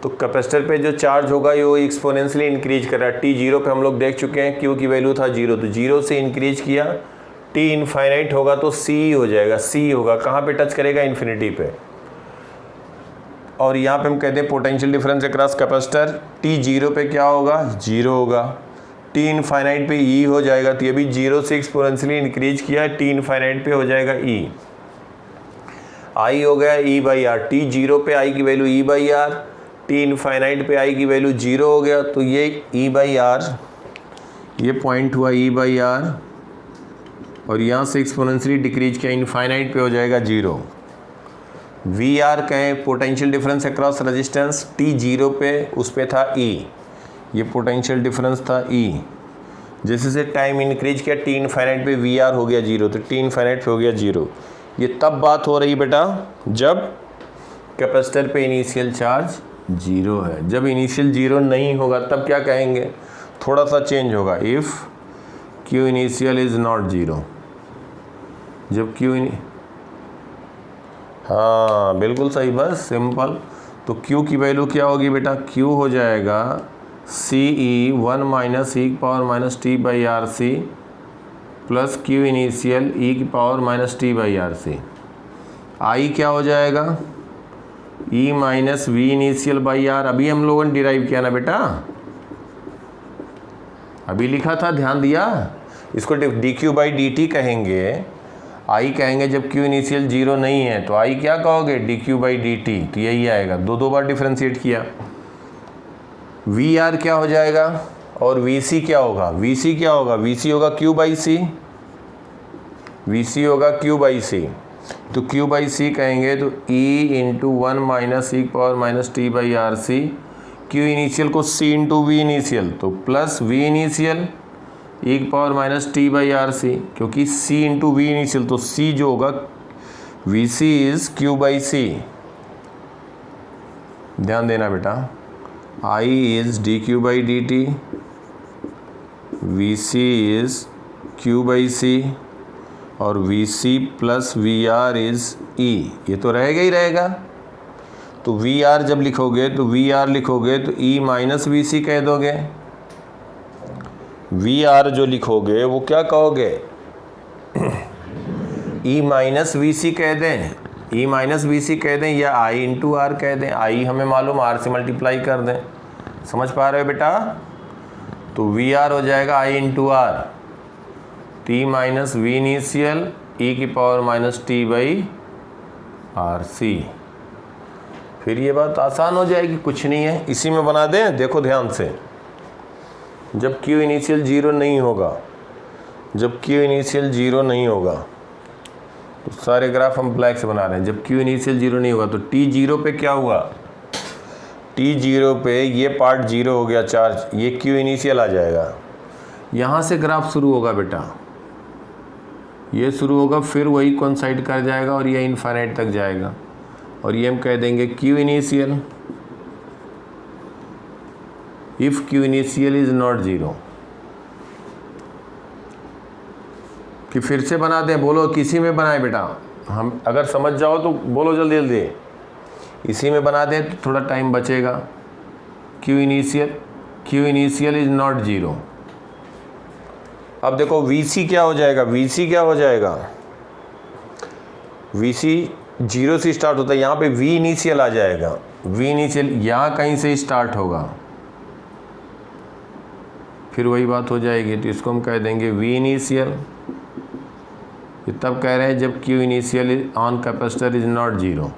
तो कैपेसिटर पे जो चार्ज होगा ये वो एक्सपोनेंशियली इंक्रीज कर रहा है। t0 पे हम लोग देख चुके हैं Q की वैल्यू था 0, तो 0 से इंक्रीज किया, t इनफाइनाइट होगा तो C हो जाएगा। C होगा कहाँ पे टच करेगा, इन्फिनिटी पे। और यहाँ पे हम कहते हैं potential difference across capacitor, t0 पे क्या होगा, 0 होगा, t इनफाइनाइट पे E हो जाएगा, तो ये भी 0 से एक्सपोनेंशियली इंक्रीज किया, t इनफाइनाइट पे हो जाएगा E। I हो गया E बाई आर, t0 पे I की value E by R, t infinite पे I की वैल्यू 0 हो गया, तो ये E बाई आर, ये पॉइंट हुआ E बाई आर, और यहाँ से एक्सपोनेंशियली डिक्रीज किया, इनफाइनाइट पे हो जाएगा 0। VR कहें potential difference across resistance, t0 पे उस पे था E, ये पोटेंशियल डिफरेंस था E। जैसे से टाइम इंक्रीज किया, t इनफाइनाइट पे VR हो गया 0, तो t इनफाइनाइट पे हो गया 0। ये तब बात हो रही बेटा जब कैपेसिटर पे इनिशियल चार्ज 0 है। जब इनिशियल 0 नहीं होगा तब क्या कहेंगे, थोड़ा सा चेंज होगा, if Q initial is not 0। जब हाँ बिल्कुल सही, बस सिंपल। तो Q की वैल्यू क्या होगी बेटा, Q हो जाएगा CE 1 माइनस E की power minus T by R C plus Q initial E की power minus T by R C. I क्या हो जाएगा, E minus V initial by R, अभी हम लोगों ने डिराइव किया ना बेटा, अभी लिखा था, ध्यान दिया। इसको dq बाई dt कहेंगे, I कहेंगे जब Q इनिशियल 0 नहीं है, तो I क्या कहोगे, dq बाई dt, तो यही आएगा, दो बार डिफ्रेंशिएट किया। VR क्या हो जाएगा, और VC क्या होगा, VC क्या होगा, VC होगा Q बाई C, VC होगा Q बाई C, तो Q बाई C कहेंगे तो E into 1 minus E power minus T by R C, Q initial को C इंटू V इनिशियल, तो प्लस V इनिशियल E की power minus T by R C, क्योंकि C इंटू V इनिशियल, तो C जो होगा VC is Q by C। ध्यान देना बेटा, I is dq by dt, VC is Q by C, और VC plus VR is E, ये तो रहेगा ही रहेगा। तो VR जब लिखोगे तो VR लिखोगे तो E माइनस VC कह दोगे, VR जो लिखोगे वो क्या कहोगे, E माइनस VC कह दें, E माइनस VC कह दें, या I इंटू आर कह दें। I हमें मालूम, R से मल्टीप्लाई कर दें। समझ पा रहे हो बेटा, तो VR हो जाएगा I into R, T minus V initial E की power minus T by R C. फिर ये बात आसान हो जाएगी, कुछ नहीं है, इसी में बना दें। देखो ध्यान से, जब Q इनिशियल 0 नहीं होगा, जब Q इनिशियल 0 नहीं होगा, तो सारे ग्राफ हम ब्लैक से बना रहे हैं। जब Q इनिशियल 0 नहीं होगा तो T0 पे क्या हुआ, T0 पे ये पार्ट 0 हो गया चार्ज, ये Q इनिशियल आ जाएगा। यहाँ से ग्राफ शुरू होगा बेटा, ये शुरू होगा, फिर वही कोइंसाइड कर जाएगा और ये इनफाइनाइट तक जाएगा, और ये हम कह देंगे Q initial if Q initial is not 0। कि फिर से बना दें, बोलो किसी में बनाए बेटा, हम अगर समझ जाओ तो बोलो जल्दी जल्दी। इसी में बना दें तो थोड़ा टाइम बचेगा। Q initial is not 0। अब देखो VC क्या हो जाएगा, VC क्या हो जाएगा, VC 0 से स्टार्ट होता है, यहाँ पे V इनिशियल आ जाएगा। V इनिशियल यहाँ कहीं से स्टार्ट होगा, फिर वही बात हो जाएगी, तो इसको हम कह देंगे V इनिशियल। तब कह रहे हैं जब Q initial on capacitor is not 0।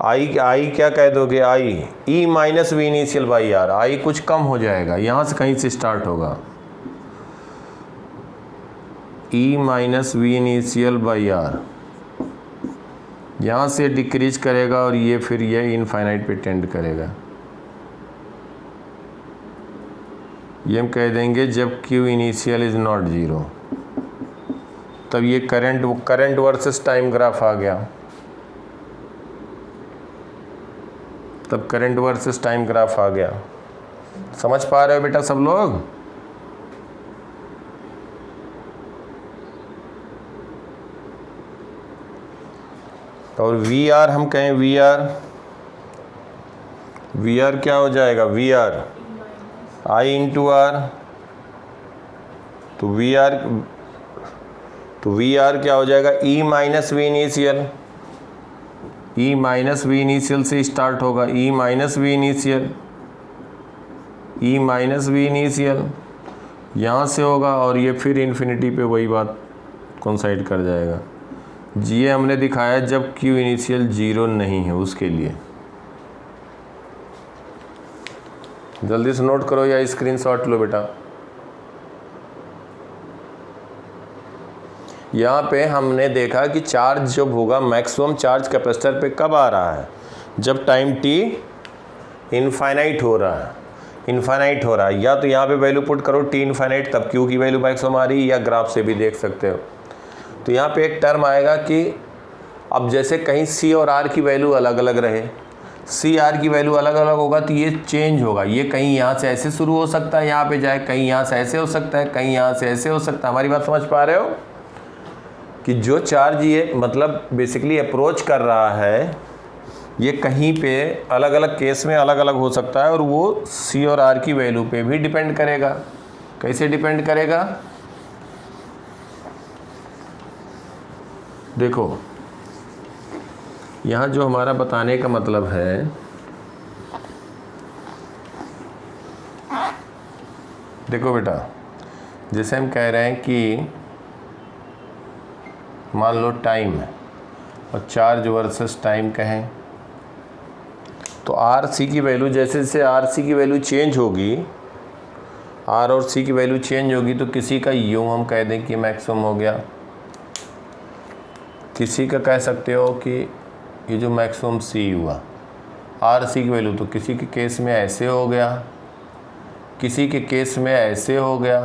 I क्या कह दोगे, I E minus V initial by R। I कुछ कम हो जाएगा, यहाँ से कहीं से स्टार्ट होगा, E minus V initial by R, यहाँ से डिक्रीज करेगा और ये फिर ये इनफाइनाइट पे टेंड करेगा। ये हम कह देंगे जब Q इनिशियल इज़ नॉट 0। तब ये करंट वर्सेस टाइम ग्राफ आ गया, तब करंट वर्सेस टाइम ग्राफ आ गया। समझ पा रहे हो बेटा सब लोग? और VR हम कहें, VR क्या हो जाएगा, VR I इंटू R। तो VR क्या हो जाएगा, E minus V initial. E minus V initial से स्टार्ट होगा, E minus V initial, E minus V initial यहाँ से होगा, और ये फिर इन्फिनिटी पे वही बात कोइंसाइड कर जाएगा। ये हमने दिखाया जब Q इनिशियल 0 नहीं है, उसके लिए। जल्दी से नोट करो या स्क्रीनशॉट लो बेटा। यहाँ पे हमने देखा कि चार्ज जब होगा, मैक्सिमम चार्ज कैपेसिटर पे कब आ रहा है, जब टाइम T इनफाइनाइट हो रहा है। या तो यहाँ पे वैल्यू पुट करो T इनफाइनाइट, तब Q की वैल्यू मैक्सिमम आ रही है, या ग्राफ से भी देख सकते हो। तो यहाँ पे एक टर्म आएगा कि अब जैसे कहीं C और R की वैल्यू अलग अलग रहे, C R की वैल्यू अलग अलग होगा, तो ये चेंज होगा। ये कहीं यहाँ से ऐसे शुरू हो सकता है, यहाँ पे जाए, कहीं यहाँ से ऐसे हो सकता है, कहीं यहाँ से ऐसे हो सकता है। हमारी बात समझ पा रहे हो कि जो चार्ज ये मतलब बेसिकली अप्रोच कर रहा है, ये कहीं पे अलग अलग केस में अलग अलग हो सकता है, और वो C और R की वैल्यू पे भी डिपेंड करेगा। कैसे डिपेंड करेगा, देखो यहाँ जो हमारा बताने का मतलब है, देखो बेटा, जैसे हम कह रहे हैं कि मान लो टाइम है और चार्ज वर्सेस टाइम कहें, तो RC की वैल्यू जैसे जैसे RC की वैल्यू चेंज होगी, R और C की वैल्यू चेंज होगी, तो किसी का यूँ हम कह दें कि मैक्सिमम हो गया, किसी का कह सकते हो कि ये जो मैक्सिमम C हुआ RC की वैल्यू, तो किसी के केस में ऐसे हो गया, किसी के केस में ऐसे हो गया।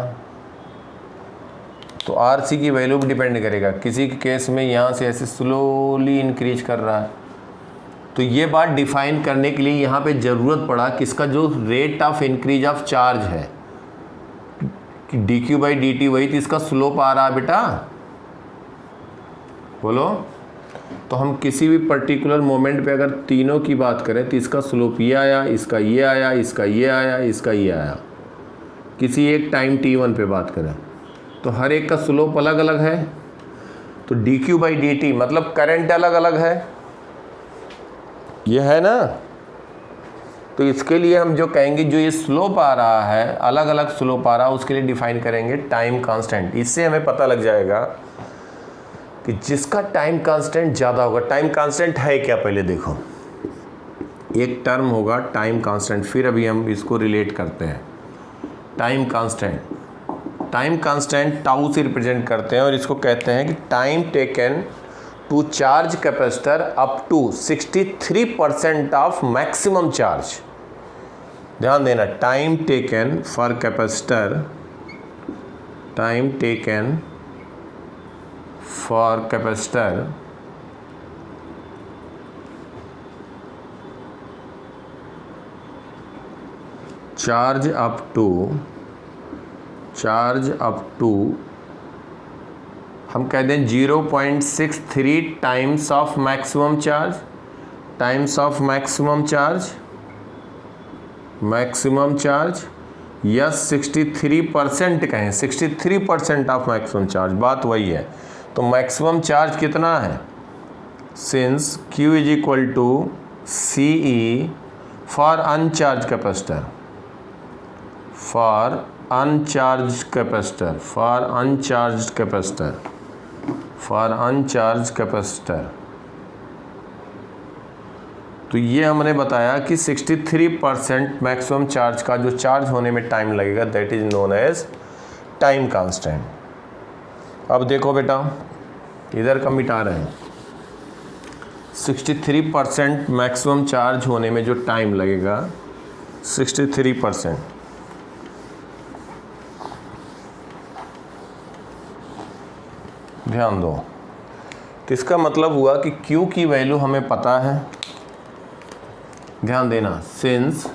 तो RC की वैल्यू भी डिपेंड करेगा, किसी के केस में यहाँ से ऐसे स्लोली इंक्रीज कर रहा है। तो ये बात डिफाइन करने के लिए यहाँ पे ज़रूरत पड़ा किसका, जो rate of increase of charge है, dq बाई dt, वही तो इसका स्लोप आ रहा है बेटा, बोलो। तो हम किसी भी पर्टिकुलर मोमेंट पे अगर तीनों की बात करें तो इसका स्लोप ये आया, इसका ये आया, इसका ये आया, इसका ये आया। किसी एक टाइम t1 पे बात करें तो हर एक का स्लोप अलग अलग है, तो dq बाई dt मतलब करंट अलग अलग है, ये है ना। तो इसके लिए हम जो कहेंगे, जो ये स्लोप आ रहा है, अलग अलग स्लोप आ रहा है, उसके लिए डिफाइन करेंगे टाइम कांस्टेंट। इससे हमें पता लग जाएगा कि जिसका टाइम कांस्टेंट ज़्यादा होगा। टाइम कांस्टेंट है क्या, पहले देखो, एक टर्म होगा टाइम कांस्टेंट, फिर अभी हम इसको रिलेट करते हैं। टाइम कांस्टेंट टाउ से रिप्रेजेंट करते हैं और इसको कहते हैं कि time taken to charge capacitor up to 63% of maximum charge. ध्यान देना, time taken for capacitor, time taken for capacitor charge up to हम कहते हैं 0.63 times of maximum charge, maximum charge या 63% कहें, 63% ऑफ मैक्सिमम चार्ज, बात वही है। तो मैक्सिमम चार्ज कितना है, since Q is equal to CE for uncharged capacitor, for uncharged capacitor, तो ये हमने बताया कि 63% मैक्सिमम चार्ज का जो चार्ज होने में टाइम लगेगा, that is known as time constant. अब देखो बेटा, इधर का मिटा रहे हैं, 63% मैक्सिमम चार्ज होने में जो टाइम लगेगा 63%, ध्यान दो। तो इसका मतलब हुआ कि Q की वैल्यू हमें पता है, ध्यान देना, since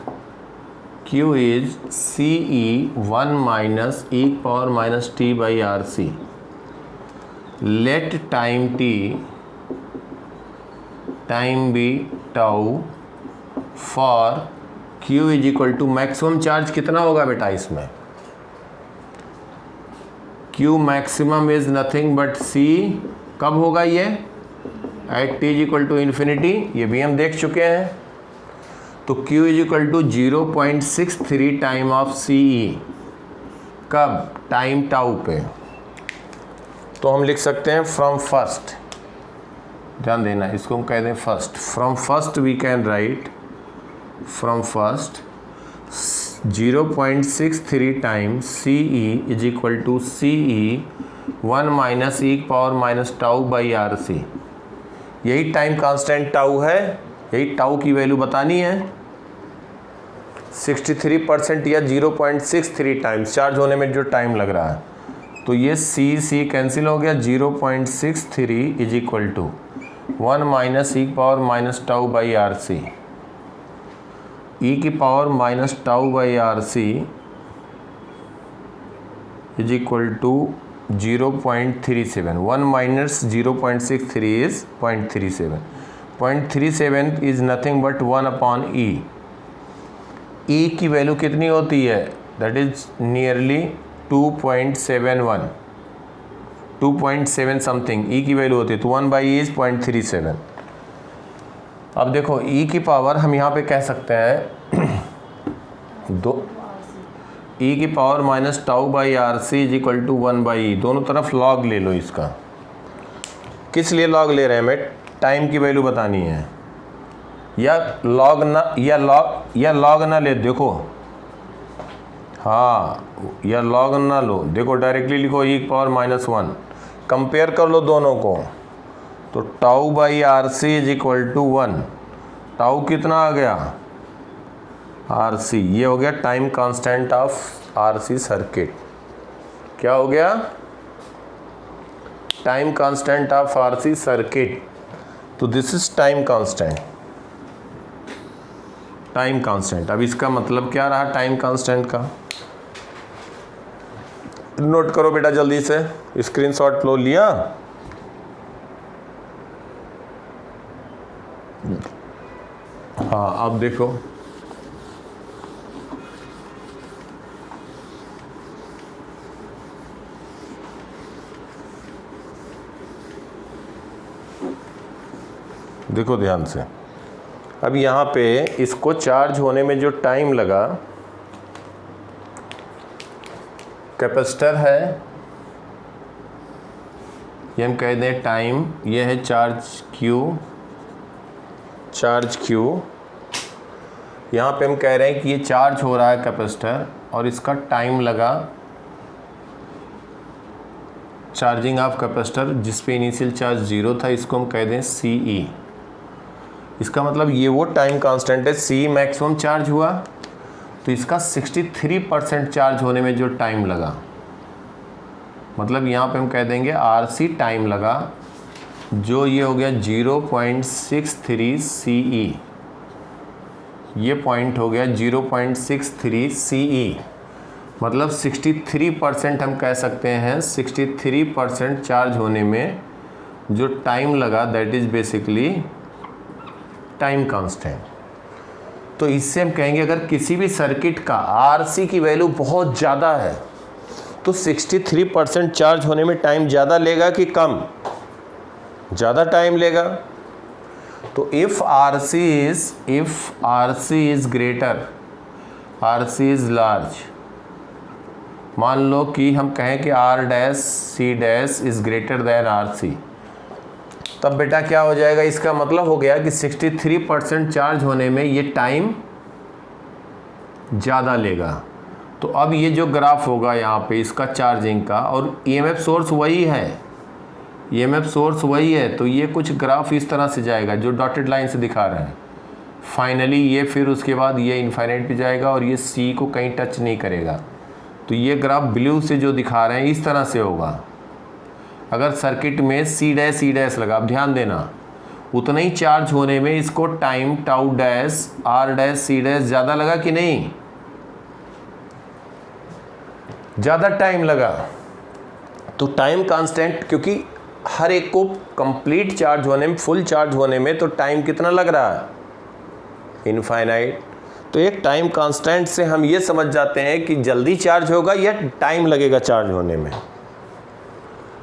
Q is CE 1 minus e power minus t by RC, let time be tau for Q is equal to maximum charge कितना होगा बेटा इसमें, Q maximum is nothing but C, कब होगा ये, at t is equal to infinity, ये भी हम देख चुके हैं। तो Q is equal to 0.63 time of CE, कब, टाइम टाउ पे। तो हम लिख सकते हैं फ्रॉम फर्स्ट, ध्यान देना, इसको हम कहते हैं first, from first we can write, from first 0.63 time CE is equal to CE 1 minus e power minus tau by RC। यही टाइम कांस्टेंट टाउ है, यही टाउ की वैल्यू बतानी है। 63% या 0.63 टाइम्स चार्ज होने में जो टाइम लग रहा है, तो ये C कैंसिल हो गया, 0.63 is equal to 1 minus e power minus tau by RC, e की power minus tau by RC is equal to 0.37, 1 minus 0.63 is 0.37, 0.37 is nothing but 1 upon E। E की वैल्यू कितनी होती है, that is nearly 2.71, 2.7 something E की वैल्यू होती है, तो 1 बाई E इज 0.37। अब देखो E की पावर हम यहाँ पे कह सकते हैं E की power minus tau by RC is equal to 1 by E, दोनों तरफ लॉग ले लो इसका। किस लिए लॉग ले रहे हैं, हमें टाइम की वैल्यू बतानी है, या लॉग ना ले, देखो हाँ, या लॉग ना लो, देखो डायरेक्टली लिखो E की पावर माइनस 1, कंपेयर कर लो दोनों को, तो tau by RC is equal to 1, tau कितना आ गया RC, ये हो गया time constant of RC circuit. क्या हो गया, time constant of RC circuit. तो this is time constant, time constant. अब इसका मतलब क्या रहा टाइम कांस्टेंट का, नोट करो बेटा जल्दी से, स्क्रीनशॉट लो, लिया, हाँ अब देखो, देखो ध्यान से, अब यहाँ पे इसको चार्ज होने में जो टाइम लगा, कैपेसिटर है, ये हम कह दें टाइम, ये है चार्ज Q, यहाँ पे हम कह रहे हैं कि ये चार्ज हो रहा है कैपेसिटर और इसका टाइम लगा, चार्जिंग ऑफ कैपेसिटर जिस पे इनिशियल चार्ज 0 था, इसको हम कह दें CE। इसका मतलब ये वो टाइम कांस्टेंट है, CE मैक्सिमम चार्ज हुआ तो इसका 63% चार्ज होने में जो टाइम लगा, मतलब यहाँ पे हम कह देंगे RC टाइम लगा, जो ये हो गया 0.63 CE। ये पॉइंट हो गया 0.63 CE, मतलब 63% हम कह सकते हैं। 63% चार्ज होने में जो टाइम लगा that is basically time constant. तो इससे हम कहेंगे अगर किसी भी सर्किट का RC की वैल्यू बहुत ज़्यादा है तो 63% चार्ज होने में टाइम ज़्यादा लेगा कि कम? ज़्यादा टाइम लेगा। तो if RC is greater, RC is large, मान लो कि हम कहें कि R' C' is greater than RC, तब बेटा क्या हो जाएगा? इसका मतलब हो गया कि 63% चार्ज होने में ये टाइम ज़्यादा लेगा। तो अब ये जो ग्राफ होगा यहाँ पे इसका चार्जिंग का, और EMF सोर्स वही है, EMF सोर्स वही है, तो ये कुछ ग्राफ इस तरह से जाएगा जो डॉटेड लाइन से दिखा रहे हैं। फाइनली ये फिर उसके बाद ये इन्फाइनाइट पे जाएगा और ये C को कहीं टच नहीं करेगा। तो ये ग्राफ ब्लू से जो दिखा रहे हैं इस तरह से होगा। अगर सर्किट में C' लगा, अब ध्यान देना, उतना ही चार्ज होने में इसको time tau dash R' C' ज़्यादा लगा कि नहीं? ज़्यादा टाइम लगा। तो टाइम कांस्टेंट, क्योंकि हर एक को कंप्लीट चार्ज होने में, फुल चार्ज होने में तो टाइम कितना लग रहा है? इनफाइनाइट। तो एक टाइम कांस्टेंट से हम ये समझ जाते हैं कि जल्दी चार्ज होगा या टाइम लगेगा चार्ज होने में।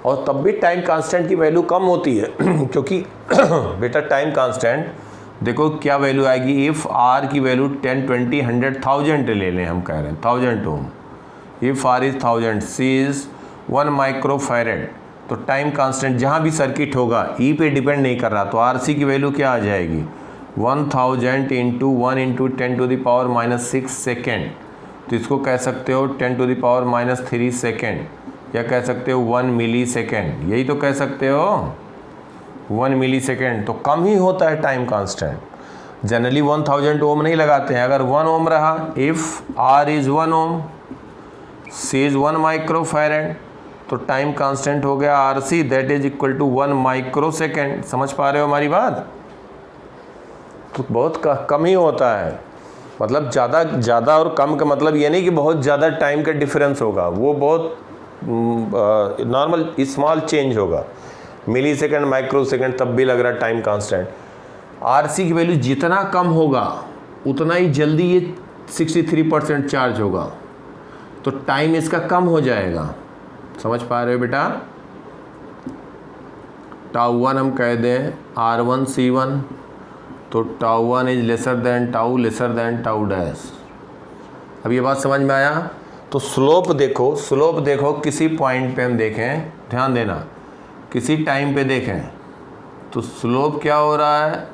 और तब भी टाइम कांस्टेंट की वैल्यू कम होती है क्योंकि बेटा टाइम कांस्टेंट देखो क्या वैल्यू आएगी। इफ़ R की वैल्यू 10, 20, 100, 1000 ले लें, हम कह रहे हैं 1000 ohm. If R is 1000, C is 1 microfarad, तो टाइम कांस्टेंट जहाँ भी सर्किट होगा E पे डिपेंड नहीं कर रहा, तो RC की वैल्यू क्या आ जाएगी? 1000 इंटू 1 इंटू 10⁻⁻6 सेकेंड। तो इसको कह सकते हो 10⁻³ सेकेंड, या कह सकते हो 1 मिली सेकेंड। यही तो कह सकते हो 1 मिली सेकेंड। तो कम ही होता है टाइम कांस्टेंट। जनरली 1000 ओम नहीं लगाते हैं। अगर 1 ओम रहा, if R is 1 ohm, C is 1 microfarad, तो टाइम कांस्टेंट हो गया RC that is equal to 1 microsecond. समझ पा रहे हो हमारी बात? तो बहुत कम ही होता है। मतलब ज़्यादा और कम का मतलब ये नहीं कि बहुत ज़्यादा टाइम का डिफरेंस होगा, वो बहुत नॉर्मल स्मॉल चेंज होगा, मिली सेकेंड, माइक्रो सेकेंड, तब भी लग रहा है टाइम कांस्टेंट। RC की वैल्यू जितना कम होगा उतना ही जल्दी ये 63% चार्ज होगा, तो टाइम इसका कम हो जाएगा। समझ पा रहे हो बेटा? τ1 हम कह दें R1 C1, तो τ1 is lesser than tau, lesser than tau dash. अब ये बात समझ में आया? तो स्लोप देखो किसी पॉइंट पे हम देखें, ध्यान देना, किसी टाइम पे देखें तो स्लोप क्या हो रहा है,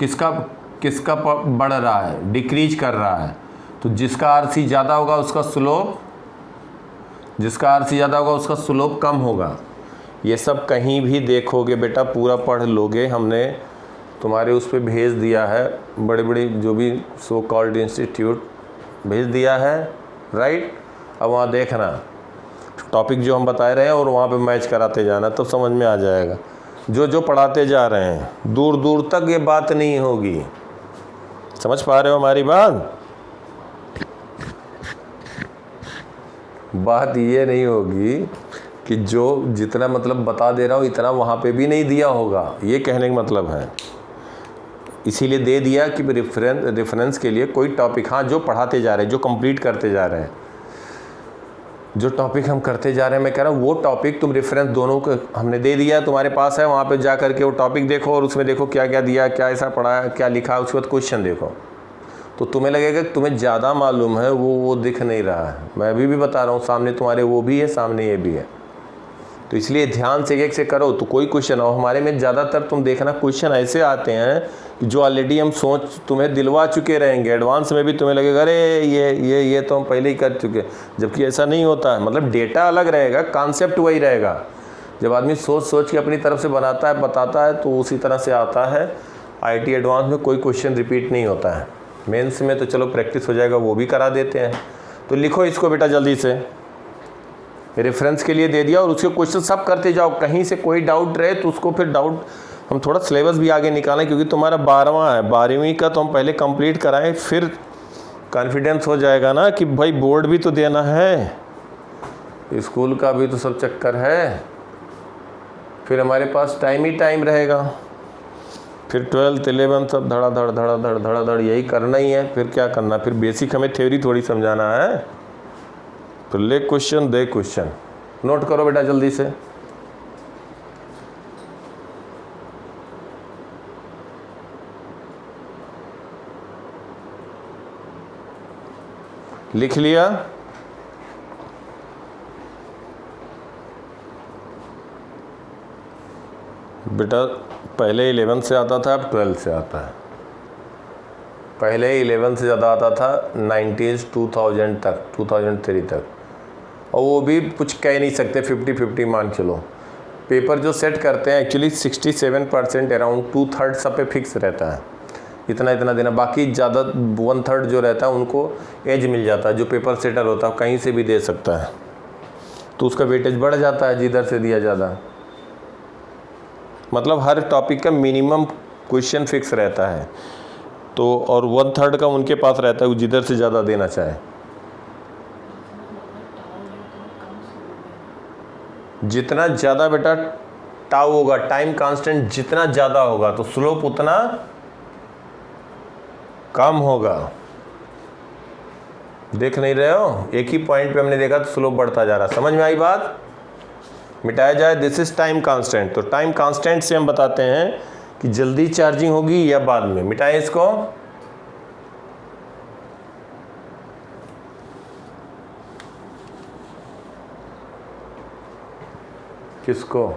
किसका बढ़ रहा है, डिक्रीज कर रहा है। तो जिसका RC ज़्यादा होगा उसका स्लोप कम होगा। ये सब कहीं भी देखोगे बेटा, पूरा पढ़ लोगे, हमने तुम्हारे उस पर भेज दिया है, बड़े बड़े जो भी सो कॉल्ड इंस्टीट्यूट भेज दिया है, राइट? अब वहाँ देखना टॉपिक जो हम बता रहे हैं और वहाँ पे मैच कराते जाना, तब समझ में आ जाएगा। जो पढ़ाते जा रहे हैं दूर दूर तक ये बात नहीं होगी। समझ पा रहे हो हमारी बात? बात ये नहीं होगी कि जो जितना मतलब बता दे रहा हूँ इतना वहाँ पे भी नहीं दिया होगा, ये कहने का मतलब है। इसीलिए दे दिया कि रेफरेंस के लिए कोई टॉपिक, हाँ जो पढ़ाते जा रहे हैं, जो कंप्लीट करते जा रहे हैं, जो टॉपिक हम करते जा रहे हैं, मैं कह रहा हूँ वो टॉपिक तुम रेफरेंस दोनों को हमने दे दिया, तुम्हारे पास है, वहाँ पे जा करके वो टॉपिक देखो और उसमें देखो क्या क्या दिया, क्या ऐसा पढ़ाया, क्या लिखा है, उसके बाद क्वेश्चन देखो, तो तुम्हें लगेगा कि तुम्हें ज़्यादा मालूम है, वो दिख नहीं रहा है। मैं अभी भी बता रहा हूँ, सामने तुम्हारे वो भी है, सामने ये भी है। तो इसलिए ध्यान से एक से करो तो कोई क्वेश्चन हो। हमारे में ज़्यादातर तुम देखना क्वेश्चन ऐसे आते हैं कि जो ऑलरेडी हम सोच तुम्हें दिलवा चुके रहेंगे, एडवांस में भी तुम्हें लगेगा अरे ये तो हम पहले ही कर चुके, जबकि ऐसा नहीं होता है। मतलब डेटा अलग रहेगा, कॉन्सेप्ट वही रहेगा। जब आदमी सोच सोच के अपनी तरफ से बनाता है, बताता है, तो उसी तरह से आता है। IIT एडवांस में कोई क्वेश्चन रिपीट नहीं होता है। मेंस में तो चलो प्रैक्टिस हो जाएगा, वो भी करा देते हैं। तो लिखो इसको बेटा जल्दी से, रेफरेंस के लिए दे दिया, और उसके क्वेश्चन सब करते जाओ। कहीं से कोई डाउट रहे तो उसको फिर डाउट हम थोड़ा सिलेबस भी आगे निकालें, क्योंकि तुम्हारा 12वां है, 12वीं का तो हम पहले कंप्लीट कराएं, फिर कॉन्फिडेंस हो जाएगा ना कि भाई बोर्ड भी तो देना है, स्कूल का भी तो सब चक्कर है। फिर हमारे पास टाइम ही टाइम रहेगा। फिर 12th 11th सब धड़ाधड़ यही करना ही है। फिर क्या करना, फिर बेसिक हमें थ्योरी थोड़ी समझाना है। तो ले क्वेश्चन दे क्वेश्चन, नोट करो बेटा जल्दी से। लिख लिया? बेटा पहले 11 से आता था, अब 12 से आता है। पहले 11 से ज़्यादा आता था 90s 2000 तक, 2003 तक, और वो भी कुछ कह नहीं सकते, 50-50 मान चलो। पेपर जो सेट करते हैं एक्चुअली 67% अराउंड, 2/3 सब पे फिक्स रहता है, इतना इतना देना। बाकी ज़्यादा 1/3 जो रहता है उनको एज मिल जाता है। जो पेपर सेटर होता है कहीं से भी दे सकता है, तो उसका वेटेज बढ़ जाता है जिधर से दिया ज़्यादा। मतलब हर टॉपिक का मिनिमम क्वेश्चन फिक्स रहता है, तो और 1/3 का उनके पास रहता है जिधर से ज़्यादा देना चाहे। जितना ज़्यादा बेटा टाउ होगा, टाइम कांस्टेंट जितना ज़्यादा होगा तो स्लोप उतना कम होगा। देख नहीं रहे हो, एक ही पॉइंट पे हमने देखा तो स्लोप बढ़ता जा रहा। समझ में आई बात? मिटाया जाए, दिस इज टाइम कांस्टेंट। तो टाइम कांस्टेंट से हम बताते हैं कि जल्दी चार्जिंग होगी या बाद में। मिटाएं इसको। किसको?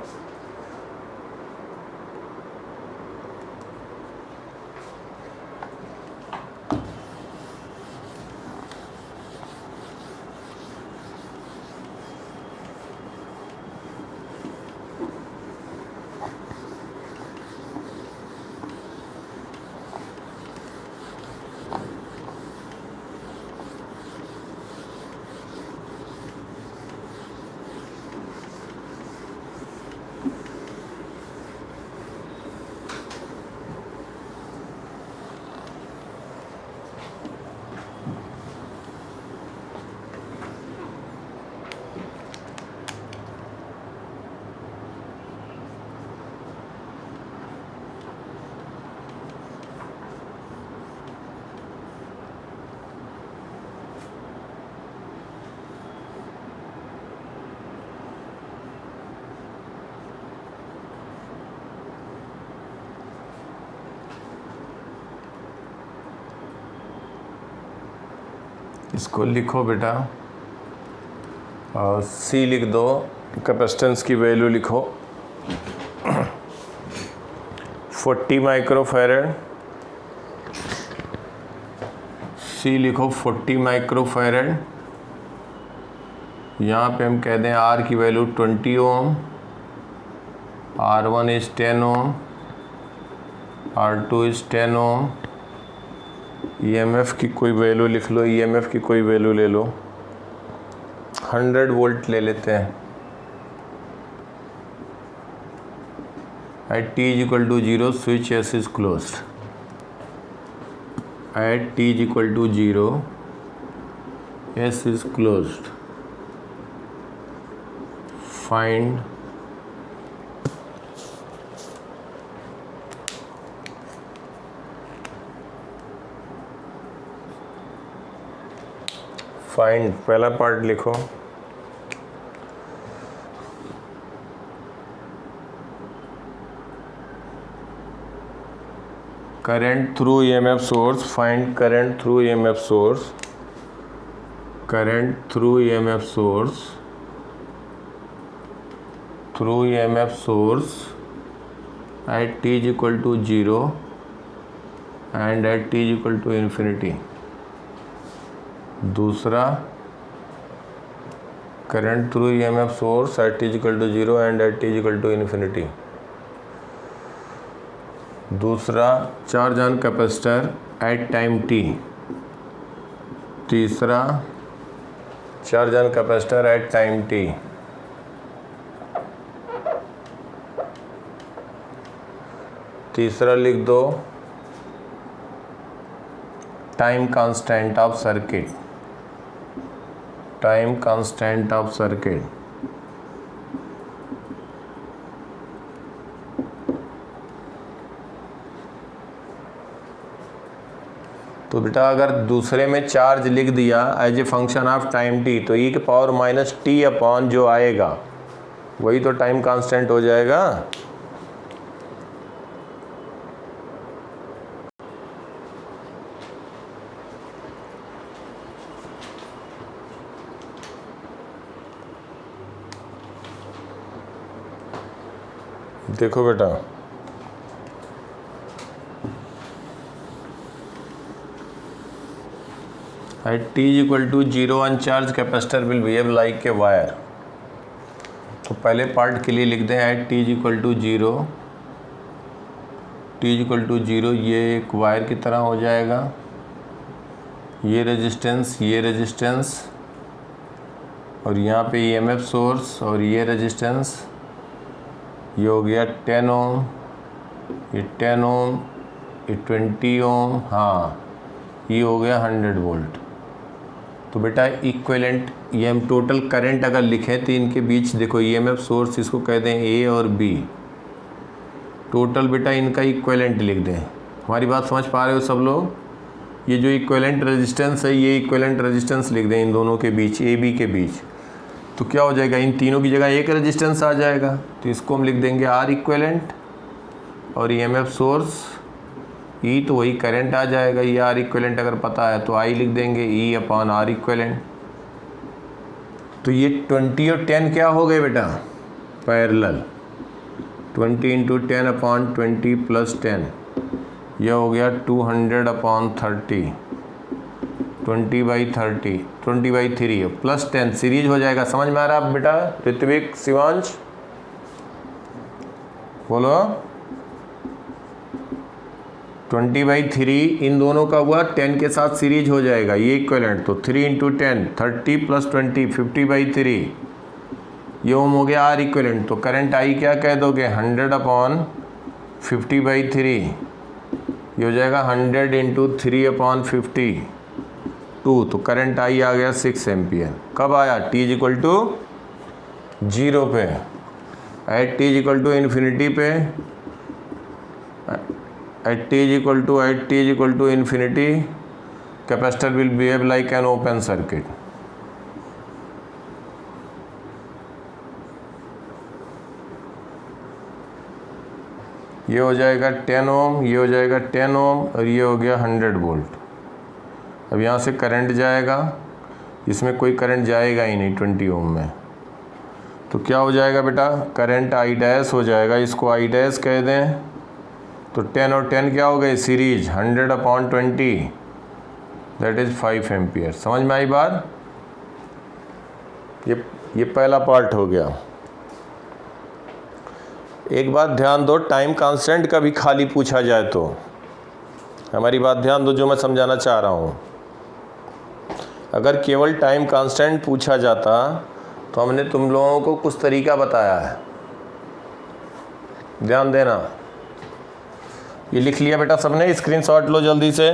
इसको लिखो बेटा, और सी लिख दो, कैपेसिटेंस की वैल्यू लिखो 40 माइक्रोफैरड। सी लिखो 40 माइक्रोफैरड। यहाँ पे हम कह दें आर की value 20 ohm, R1 is 10 ohm, R2 is 10 ohm. EMF की कोई वैल्यू लिख लो, EMF की कोई वैल्यू ले लो, 100 वोल्ट ले लेते हैं। At t is equal to 0, switch S is closed. At t is equal to 0, S is closed. Find पहला पार्ट लिखो, current through EMF source. Find current through EMF source. Current through EMF source through EMF source at t is equal to 0 and at t is equal to infinity. दूसरा, current through EMF source at t is equal to 0 and at t is equal to infinity. दूसरा, charge on capacitor at time t। तीसरा, charge on capacitor at time t। तीसरा लिख दो, time constant of circuit. Time constant of circuit. तो बेटा अगर दूसरे में चार्ज लिख दिया as a function of time t, तो e के पावर माइनस टी अपॉन जो आएगा वही तो टाइम कांस्टेंट हो जाएगा। देखो बेटा, at t is equal to 0 uncharged capacitor will behave like a wire. तो पहले पार्ट के लिए लिख दें at t is equal to 0, t is equal to 0, ये एक वायर की तरह हो जाएगा। ये रेजिस्टेंस और यहाँ पे EMF सोर्स और ये रेजिस्टेंस, ये हो गया 10 ओम, ये 10 ओम, ये 20 ओम, हाँ ये हो गया 100 वोल्ट। तो बेटा इक्विवेलेंट, ये हम टोटल करंट अगर लिखें तो इनके बीच देखो EMF सोर्स इसको कह दें A और B, टोटल बेटा इनका इक्विवेलेंट लिख दें। हमारी बात समझ पा रहे हो सब लोग? ये जो इक्विवेलेंट रेजिस्टेंस है, ये इक्विवेलेंट रेजिस्टेंस लिख दें इन दोनों के बीच, AB के बीच। तो क्या हो जाएगा, इन तीनों की जगह एक रेजिस्टेंस आ जाएगा, तो इसको हम लिख देंगे R इक्विवेलेंट, और EMF सोर्स E तो वही करंट आ जाएगा, ये R इक्विवेलेंट अगर पता है तो I लिख देंगे E अपॉन R इक्विवेलेंट। तो ये 20 और 10 क्या हो गए बेटा, पैरेलल। 20 इंटू 10 अपॉन 20 प्लस 10, यह हो गया 200 अपॉन 30, 20/3 प्लस 10 सीरीज हो जाएगा। समझ में आ रहा है बेटा? ऋत्विक, शिवांश बोलो। 20/3 इन दोनों का हुआ 10 के साथ सीरीज हो जाएगा, ये इक्विवेलेंट। तो 3 इंटू 10 30 प्लस 20 50/3, ये ओम हो गया R इक्विवेलेंट। तो करंट I क्या कह दोगे, 100 अपॉन 50/3, ये हो जाएगा 100 इंटू 3 अपॉन 52। तो करंट I आ गया 6 एम्पियर। कब आया, t इज इक्वल टू 0 पे। At t is equal to infinity पे, at t is equal to infinity, capacitor will behave like an open circuit. ये हो जाएगा 10 ओम, ये हो जाएगा 10 ओम, और ये हो गया 100 वोल्ट। अब यहाँ से करंट जाएगा, इसमें कोई करंट जाएगा ही नहीं 20 ओम में। तो क्या हो जाएगा बेटा, करंट I डैश हो जाएगा, इसको I डैश कह दें। तो 10 और 10 क्या हो गए, series, 100 upon 20, that is 5 ampere. समझ में आई बात? ये पहला पार्ट हो गया। एक बात ध्यान दो, टाइम कांस्टेंट का भी खाली पूछा जाए तो हमारी बात ध्यान दो जो मैं समझाना चाह रहा हूँ। अगर केवल टाइम कांस्टेंट पूछा जाता तो हमने तुम लोगों को कुछ तरीका बताया है, ध्यान देना। ये लिख लिया बेटा सबने, स्क्रीनशॉट लो जल्दी से।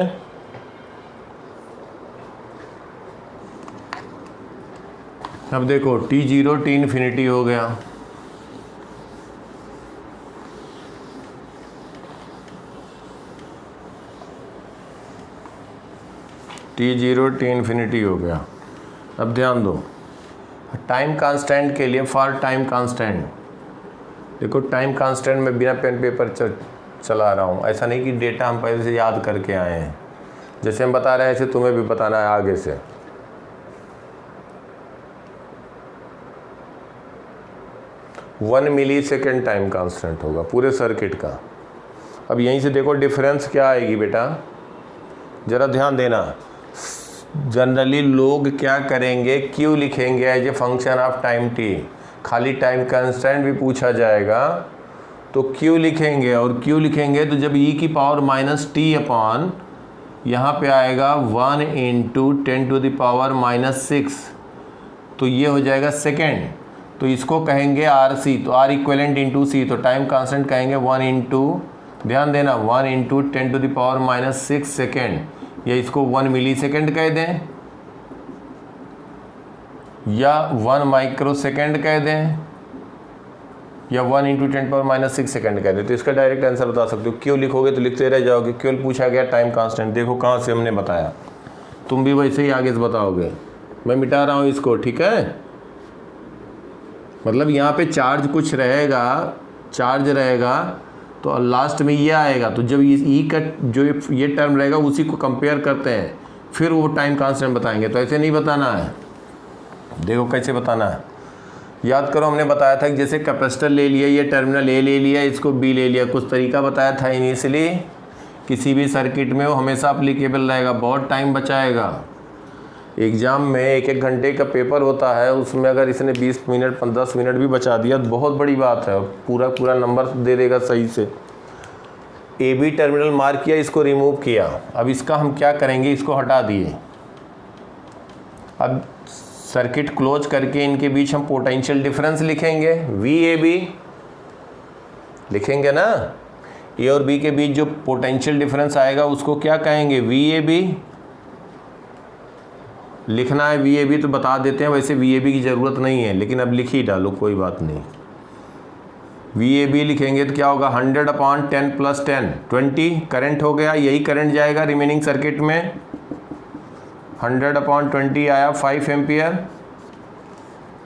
अब देखो T0 T इन्फिनिटी हो गया, T0 T इन्फिनिटी हो गया। अब ध्यान दो, टाइम कांस्टेंट के लिए, फॉर टाइम कांस्टेंट, देखो टाइम कांस्टेंट में बिना पेन पेपर चला रहा हूँ। ऐसा नहीं कि डेटा हम पहले से याद करके आए हैं, जैसे हम बता रहे हैं ऐसे तुम्हें भी बताना है आगे से। 1 मिली सेकेंड टाइम कांस्टेंट होगा पूरे सर्किट का। अब यहीं से देखो डिफरेंस क्या आएगी बेटा, ज़रा ध्यान देना। जनरली लोग क्या करेंगे, Q लिखेंगे as a function of time t, खाली टाइम कांस्टेंट भी पूछा जाएगा तो Q लिखेंगे, और Q लिखेंगे तो जब e की पावर माइनस टी अपॉन यहाँ पे आएगा 1 इंटू 10⁻⁻�6, तो ये हो जाएगा सेकेंड, तो इसको कहेंगे RC, तो R इक्वलेंट इंटू सी, तो टाइम कांस्टेंट कहेंगे 1 इंटू, ध्यान देना, 1 इंटू 10⁻⁻6 सेकेंड, या इसको 1 मिली सेकेंड कह दें या 1 माइक्रो सेकेंड कह दें या 1 इंटू 10⁻�6 सेकेंड कह दें। तो इसका डायरेक्ट आंसर बता सकते हो। क्यों लिखोगे तो लिखते रह जाओगे। क्यों पूछा गया टाइम कांस्टेंट, देखो कहाँ से हमने बताया, तुम भी वैसे ही आगे से बताओगे। मैं मिटा रहा हूँ इसको, ठीक है। मतलब यहाँ पे चार्ज कुछ रहेगा, चार्ज रहेगा तो लास्ट में ये आएगा, तो जब ई का जो ये टर्म रहेगा उसी को कंपेयर करते हैं, फिर वो टाइम कांस्टेंट बताएंगे। तो ऐसे नहीं बताना है, देखो कैसे बताना है। याद करो हमने बताया था कि जैसे कैपेसिटर ले लिया, ये टर्मिनल ए ले लिया, इसको बी ले लिया, कुछ तरीका बताया था इनिशियली। किसी भी सर्किट में वो हमेशा अप्लीकेबल रहेगा, बहुत टाइम बचाएगा। एग्ज़ाम में 1-1 घंटे का पेपर होता है, उसमें अगर इसने 20 मिनट 10 मिनट भी बचा दिया तो बहुत बड़ी बात है, पूरा नंबर दे देगा सही से। ए बी टर्मिनल मार्क किया, इसको रिमूव किया। अब इसका हम क्या करेंगे, इसको हटा दिए। अब सर्किट क्लोज करके इनके बीच हम पोटेंशियल डिफरेंस लिखेंगे, VAB लिखेंगे ना। ए और बी के बीच जो पोटेंशियल डिफरेंस आएगा उसको क्या कहेंगे, VAB लिखना है। VAB तो बता देते हैं, वैसे VAB की ज़रूरत नहीं है, लेकिन अब लिख ही डालो, कोई बात नहीं। VAB लिखेंगे तो क्या होगा, 100/10 + 10 20 करंट हो गया, यही करंट जाएगा रिमेनिंग सर्किट में। 100/20 आया 5 एम्पियर।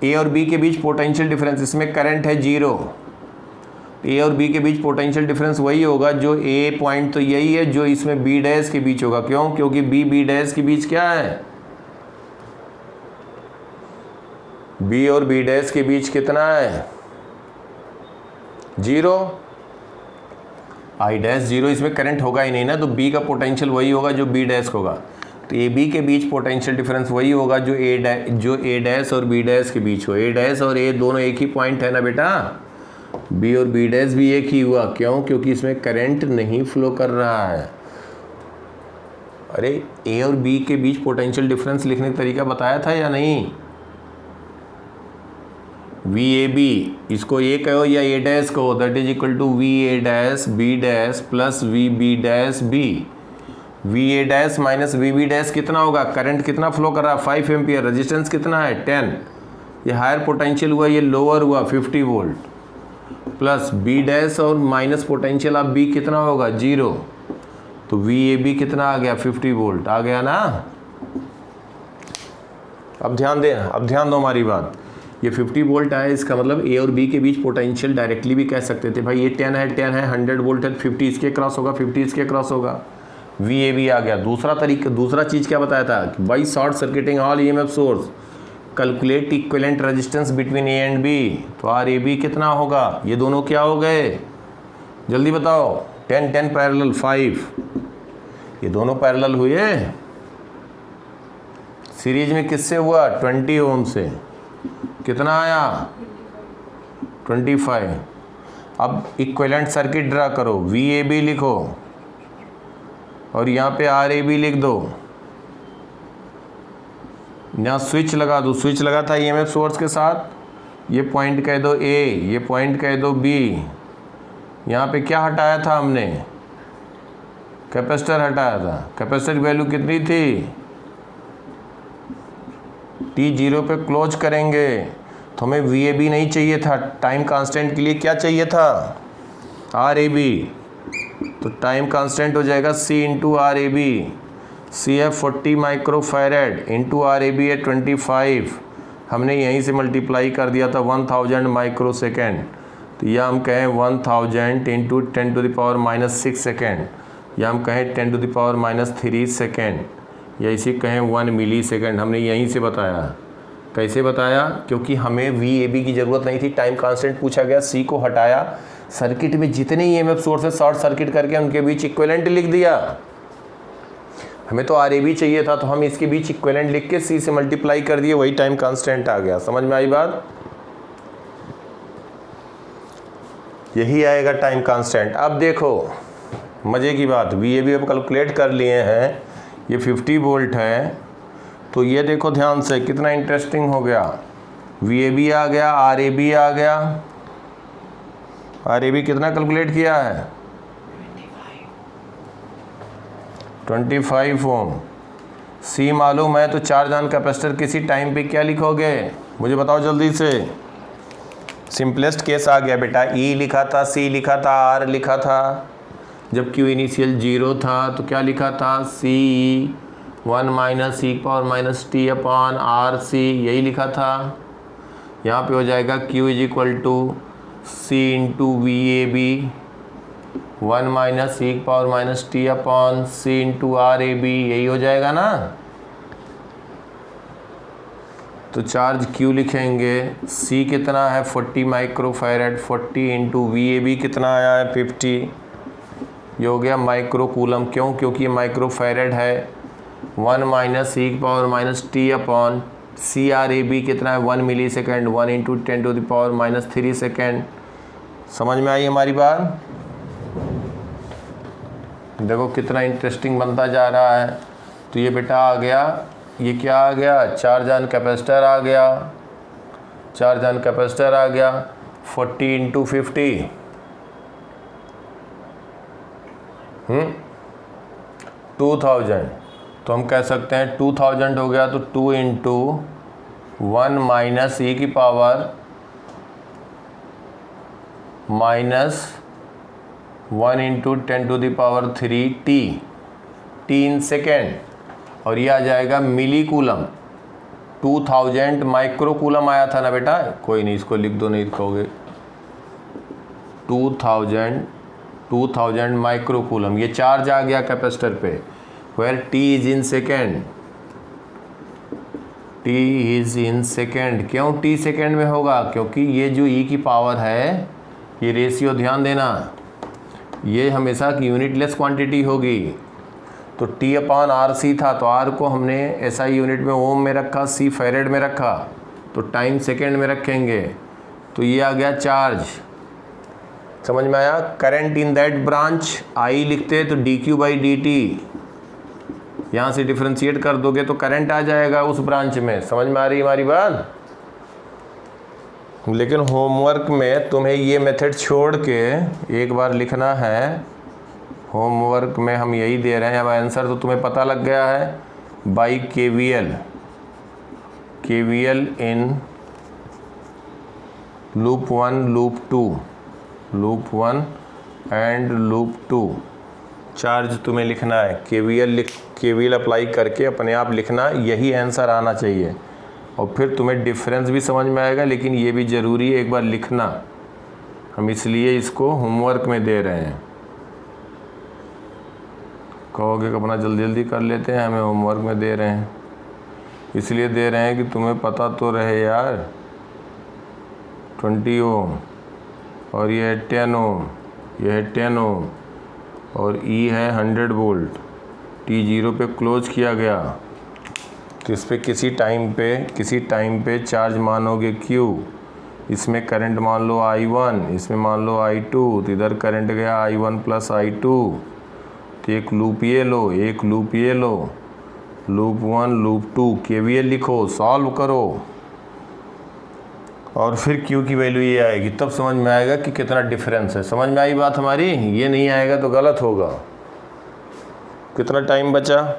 ए और बी के बीच पोटेंशियल डिफरेंस, इसमें करंट है 0, ए और बी के बीच पोटेंशियल डिफरेंस वही होगा जो ए पॉइंट, तो यही है जो इसमें बी डैश के बीच होगा। क्यों, क्योंकि बी डैश के बीच क्या है, बी और बी डैश के बीच कितना है, 0। आई डैश 0, इसमें करंट होगा ही नहीं ना, तो बी का पोटेंशियल वही होगा जो बी डैश होगा। तो ए बी के बीच पोटेंशियल डिफरेंस वही होगा जो ए डैश और बी डैश के बीच हो। ए डैश और ए दोनों एक ही पॉइंट है ना बेटा, बी और बी डैश भी एक ही हुआ। क्यों, क्योंकि इसमें करंट नहीं फ्लो कर रहा है। अरे ए और बी के बीच पोटेंशियल डिफरेंस लिखने का तरीका बताया था या नहीं। VAB, इसको ए कहो या ए डैश कहो, that is equal to VA dash B dash plus VB dash B. VA dash minus VB dash कितना होगा, करंट कितना फ्लो कर रहा है, 5 एम्पियर, रेजिस्टेंस कितना है 10, ये हायर पोटेंशियल हुआ, ये लोअर हुआ 50 वोल्ट, प्लस बी डैश और माइनस पोटेंशियल ऑफ बी कितना होगा 0, तो VAB कितना आ गया 50 वोल्ट आ गया ना। अब ध्यान दो हमारी बात, ये 50 वोल्ट आया, इसका मतलब ए और बी के बीच पोटेंशियल डायरेक्टली भी कह सकते थे भाई, ये 10 है 100 वोल्ट है, 50 इसके क्रॉस होगा, 50 इसके क्रॉस होगा, VAB आ गया। दूसरा चीज़ क्या बताया था कि by short circuiting all EMF source calculate equivalent resistance between A and B, तो RAB कितना होगा, ये दोनों क्या हो गए जल्दी बताओ, 10 पैरेलल 5, ये दोनों पैरेलल हुए। सीरीज में किससे हुआ, 20 ओम से, कितना आया 25। अब इक्विवेलेंट सर्किट ड्रा करो, VAB लिखो और यहाँ पे RAB लिख दो, यहाँ स्विच लगा दो, स्विच लगा था EMF सोर्स के साथ, ये पॉइंट कह दो A, ये पॉइंट कह दो B। यहाँ पे क्या हटाया था हमने, कैपेसिटर हटाया था। कैपेसिटर की वैल्यू कितनी थी, T0 पे क्लोज करेंगे तो हमें VAB नहीं चाहिए था, टाइम कांस्टेंट के लिए क्या चाहिए था, RAB, तो टाइम कांस्टेंट हो जाएगा C इंटू RAB। C है 40 माइक्रोफैरेड इंटू RAB है 25, हमने यहीं से मल्टीप्लाई कर दिया था 1000 माइक्रो सेकेंड, तो यह हम कहें 1000 इंटू 10⁻⁻6 सेकेंड, या हम कहें 10⁻³ सेकेंड, या इसी कहें 1 मिली सेकेंड, हमने यहीं से बताया। कैसे बताया? क्योंकि हमें VAB की ज़रूरत नहीं थी, टाइम कांस्टेंट पूछा गया, C को हटाया, सर्किट में जितने EMF सोर्सेस शॉर्ट सर्किट करके उनके बीच इक्विवेलेंट लिख दिया। हमें तो RAB चाहिए था, तो हम इसके बीच इक्विवेलेंट लिख के C से मल्टीप्लाई कर दिए, वही टाइम कांस्टेंट आ गया। समझ में आई बात? यही आएगा टाइम कांस्टेंट। अब देखो मज़े की बात, VAB अब कैलकुलेट कर लिए हैं, ये 50 वोल्ट है, तो ये देखो ध्यान से कितना इंटरेस्टिंग हो गया। VAB आ गया, RAB आ गया। RAB कितना कैलकुलेट किया है? 25 ओम। C मालूम है, तो चार्ज ऑन कैपेसिटर किसी टाइम पे क्या लिखोगे? मुझे बताओ जल्दी से। सिंपलेस्ट केस आ गया बेटा, E लिखा था, C लिखा था, R लिखा था। जब Q इनिशियल 0 था तो क्या लिखा था? C 1 minus E power minus T upon RC, यही लिखा था। यहाँ पे हो जाएगा Q is equal to C into VAB 1 minus E power minus T upon C into RAB, यही हो जाएगा ना। तो चार्ज Q लिखेंगे, C कितना है 40 माइक्रोफैरड, 40 इंटू VAB कितना आया है 50, ये हो गया माइक्रो कूलम। क्यों? क्योंकि ये माइक्रोफैरड है। 1 minus E power minus T upon CRAB कितना है 1 millisecond, 1 into 10 to the power minus 3 second. समझ में आई हमारी बात? देखो कितना इंटरेस्टिंग बनता जा रहा है। तो ये बेटा आ गया, ये क्या आ गया? चार्ज ऑन कैपेसिटर आ गया, चार्ज ऑन कैपेसिटर आ गया 40 इंटू 50, 2000। तो हम कह सकते हैं 2000 हो गया, तो 2 इंटू 1 माइनस E की power minus 1 into 10 to the power 3 T in second, और ये आ जाएगा मिली कूलम। 2000 माइक्रो कूलम आया था ना बेटा, कोई नहीं, इसको लिख दो, नहीं लिखोगे। 2000 माइक्रो कूलम, ये चार्ज आ गया कैपेसिटर पे, where T is in second, T is in second. क्यों T सेकेंड में होगा? क्योंकि ये जो E की पावर है, ये रेशियो ध्यान देना, ये हमेशा यूनिटलेस क्वांटिटी होगी। तो T अपॉन RC था, तो R को हमने SI यूनिट में ओम में रखा, C फैरेड में रखा, तो टाइम सेकेंड में रखेंगे। तो ये आ गया चार्ज। समझ में आया? Current in that branch I लिखते तो dQ/dt, यहाँ से डिफ्रेंशिएट कर दोगे तो करंट आ जाएगा उस ब्रांच में। समझ में आ रही हमारी बात? लेकिन होमवर्क में तुम्हें ये मेथड छोड़ के एक बार लिखना है। होमवर्क में हम यही दे रहे हैं, अब आंसर तो तुम्हें पता लग गया है। By KVL in loop 1 loop 1 and loop 2 charge तुम्हें लिखना है। KVL अप्लाई करके अपने आप लिखना, यही आंसर आना चाहिए। और फिर तुम्हें डिफरेंस भी समझ में आएगा, लेकिन ये भी ज़रूरी है एक बार लिखना। हम इसलिए इसको होमवर्क में दे रहे हैं। कहोगे कि अपना जल्दी जल्दी कर लेते हैं, हमें होमवर्क में दे रहे हैं। इसलिए दे रहे हैं कि तुम्हें पता तो रहे यार। 20 ओम और ये है 10 ओम, ये है 10 ओम, और E है 100 वोल्ट। T0 पे क्लोज किया गया, तो इस पर किसी टाइम पे चार्ज मानोगे Q, इसमें करंट मान लो I1, इसमें मान लो I2, तो इधर करंट गया I1 प्लस I2। तो एक लूप ये लो, एक लूप ये लो, लूप 1 लूप 2, KVL लिखो, सॉल्व करो, और फिर Q की वैल्यू ये आएगी। तब समझ में आएगा कि कितना डिफरेंस है। समझ में आई बात हमारी? ये नहीं आएगा तो गलत होगा। कितना टाइम बचा?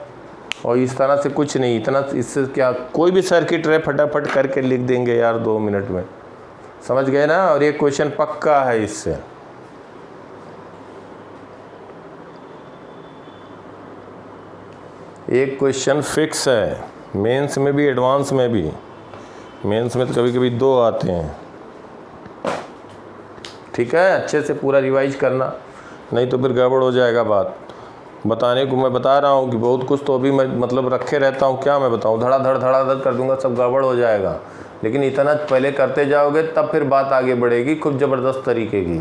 और इस तरह से कुछ नहीं, इतना इससे क्या, कोई भी सर्किट रहे फटाफट करके लिख देंगे यार 2 मिनट में। समझ गए ना? और ये क्वेश्चन पक्का है इससे। एक क्वेश्चन फिक्स है, मेंस में भी एडवांस में भी। मेंस में तो कभी कभी 2 आते हैं। ठीक है, अच्छे से पूरा रिवाइज करना, नहीं तो फिर गड़बड़ हो जाएगा बात। बताने को मैं बता रहा हूँ कि बहुत कुछ तो अभी मैं मतलब रखे रहता हूँ, क्या मैं बताऊँ, धड़ाधड़ कर दूंगा, सब गड़बड़ हो जाएगा। लेकिन इतना पहले करते जाओगे तब फिर बात आगे बढ़ेगी खूब ज़बरदस्त तरीके की।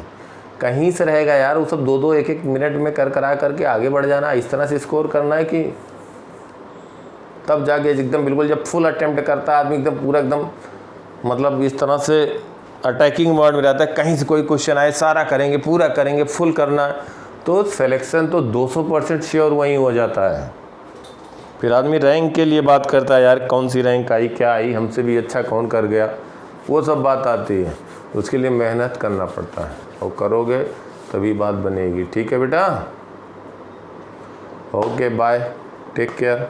कहीं से रहेगा यार, वो सब 2-2 1-1 मिनट में करा करके आगे बढ़ जाना, इस तरह से स्कोर करना है कि तब जाके एकदम बिल्कुल जब फुल अटेम्प्ट करता है आदमी एकदम पूरा एकदम मतलब इस तरह से अटैकिंग मोड में रहता है, कहीं से कोई क्वेश्चन आए सारा करेंगे, पूरा करेंगे, फुल करना है, तो सिलेक्शन तो 200% श्योर वहीं हो जाता है। फिर आदमी रैंक के लिए बात करता है, यार कौन सी रैंक आई, क्या आई, हमसे भी अच्छा कौन कर गया, वो सब बात आती है। उसके लिए मेहनत करना पड़ता है और करोगे तभी बात बनेगी। ठीक है बेटा, ओके बाय, टेक केयर।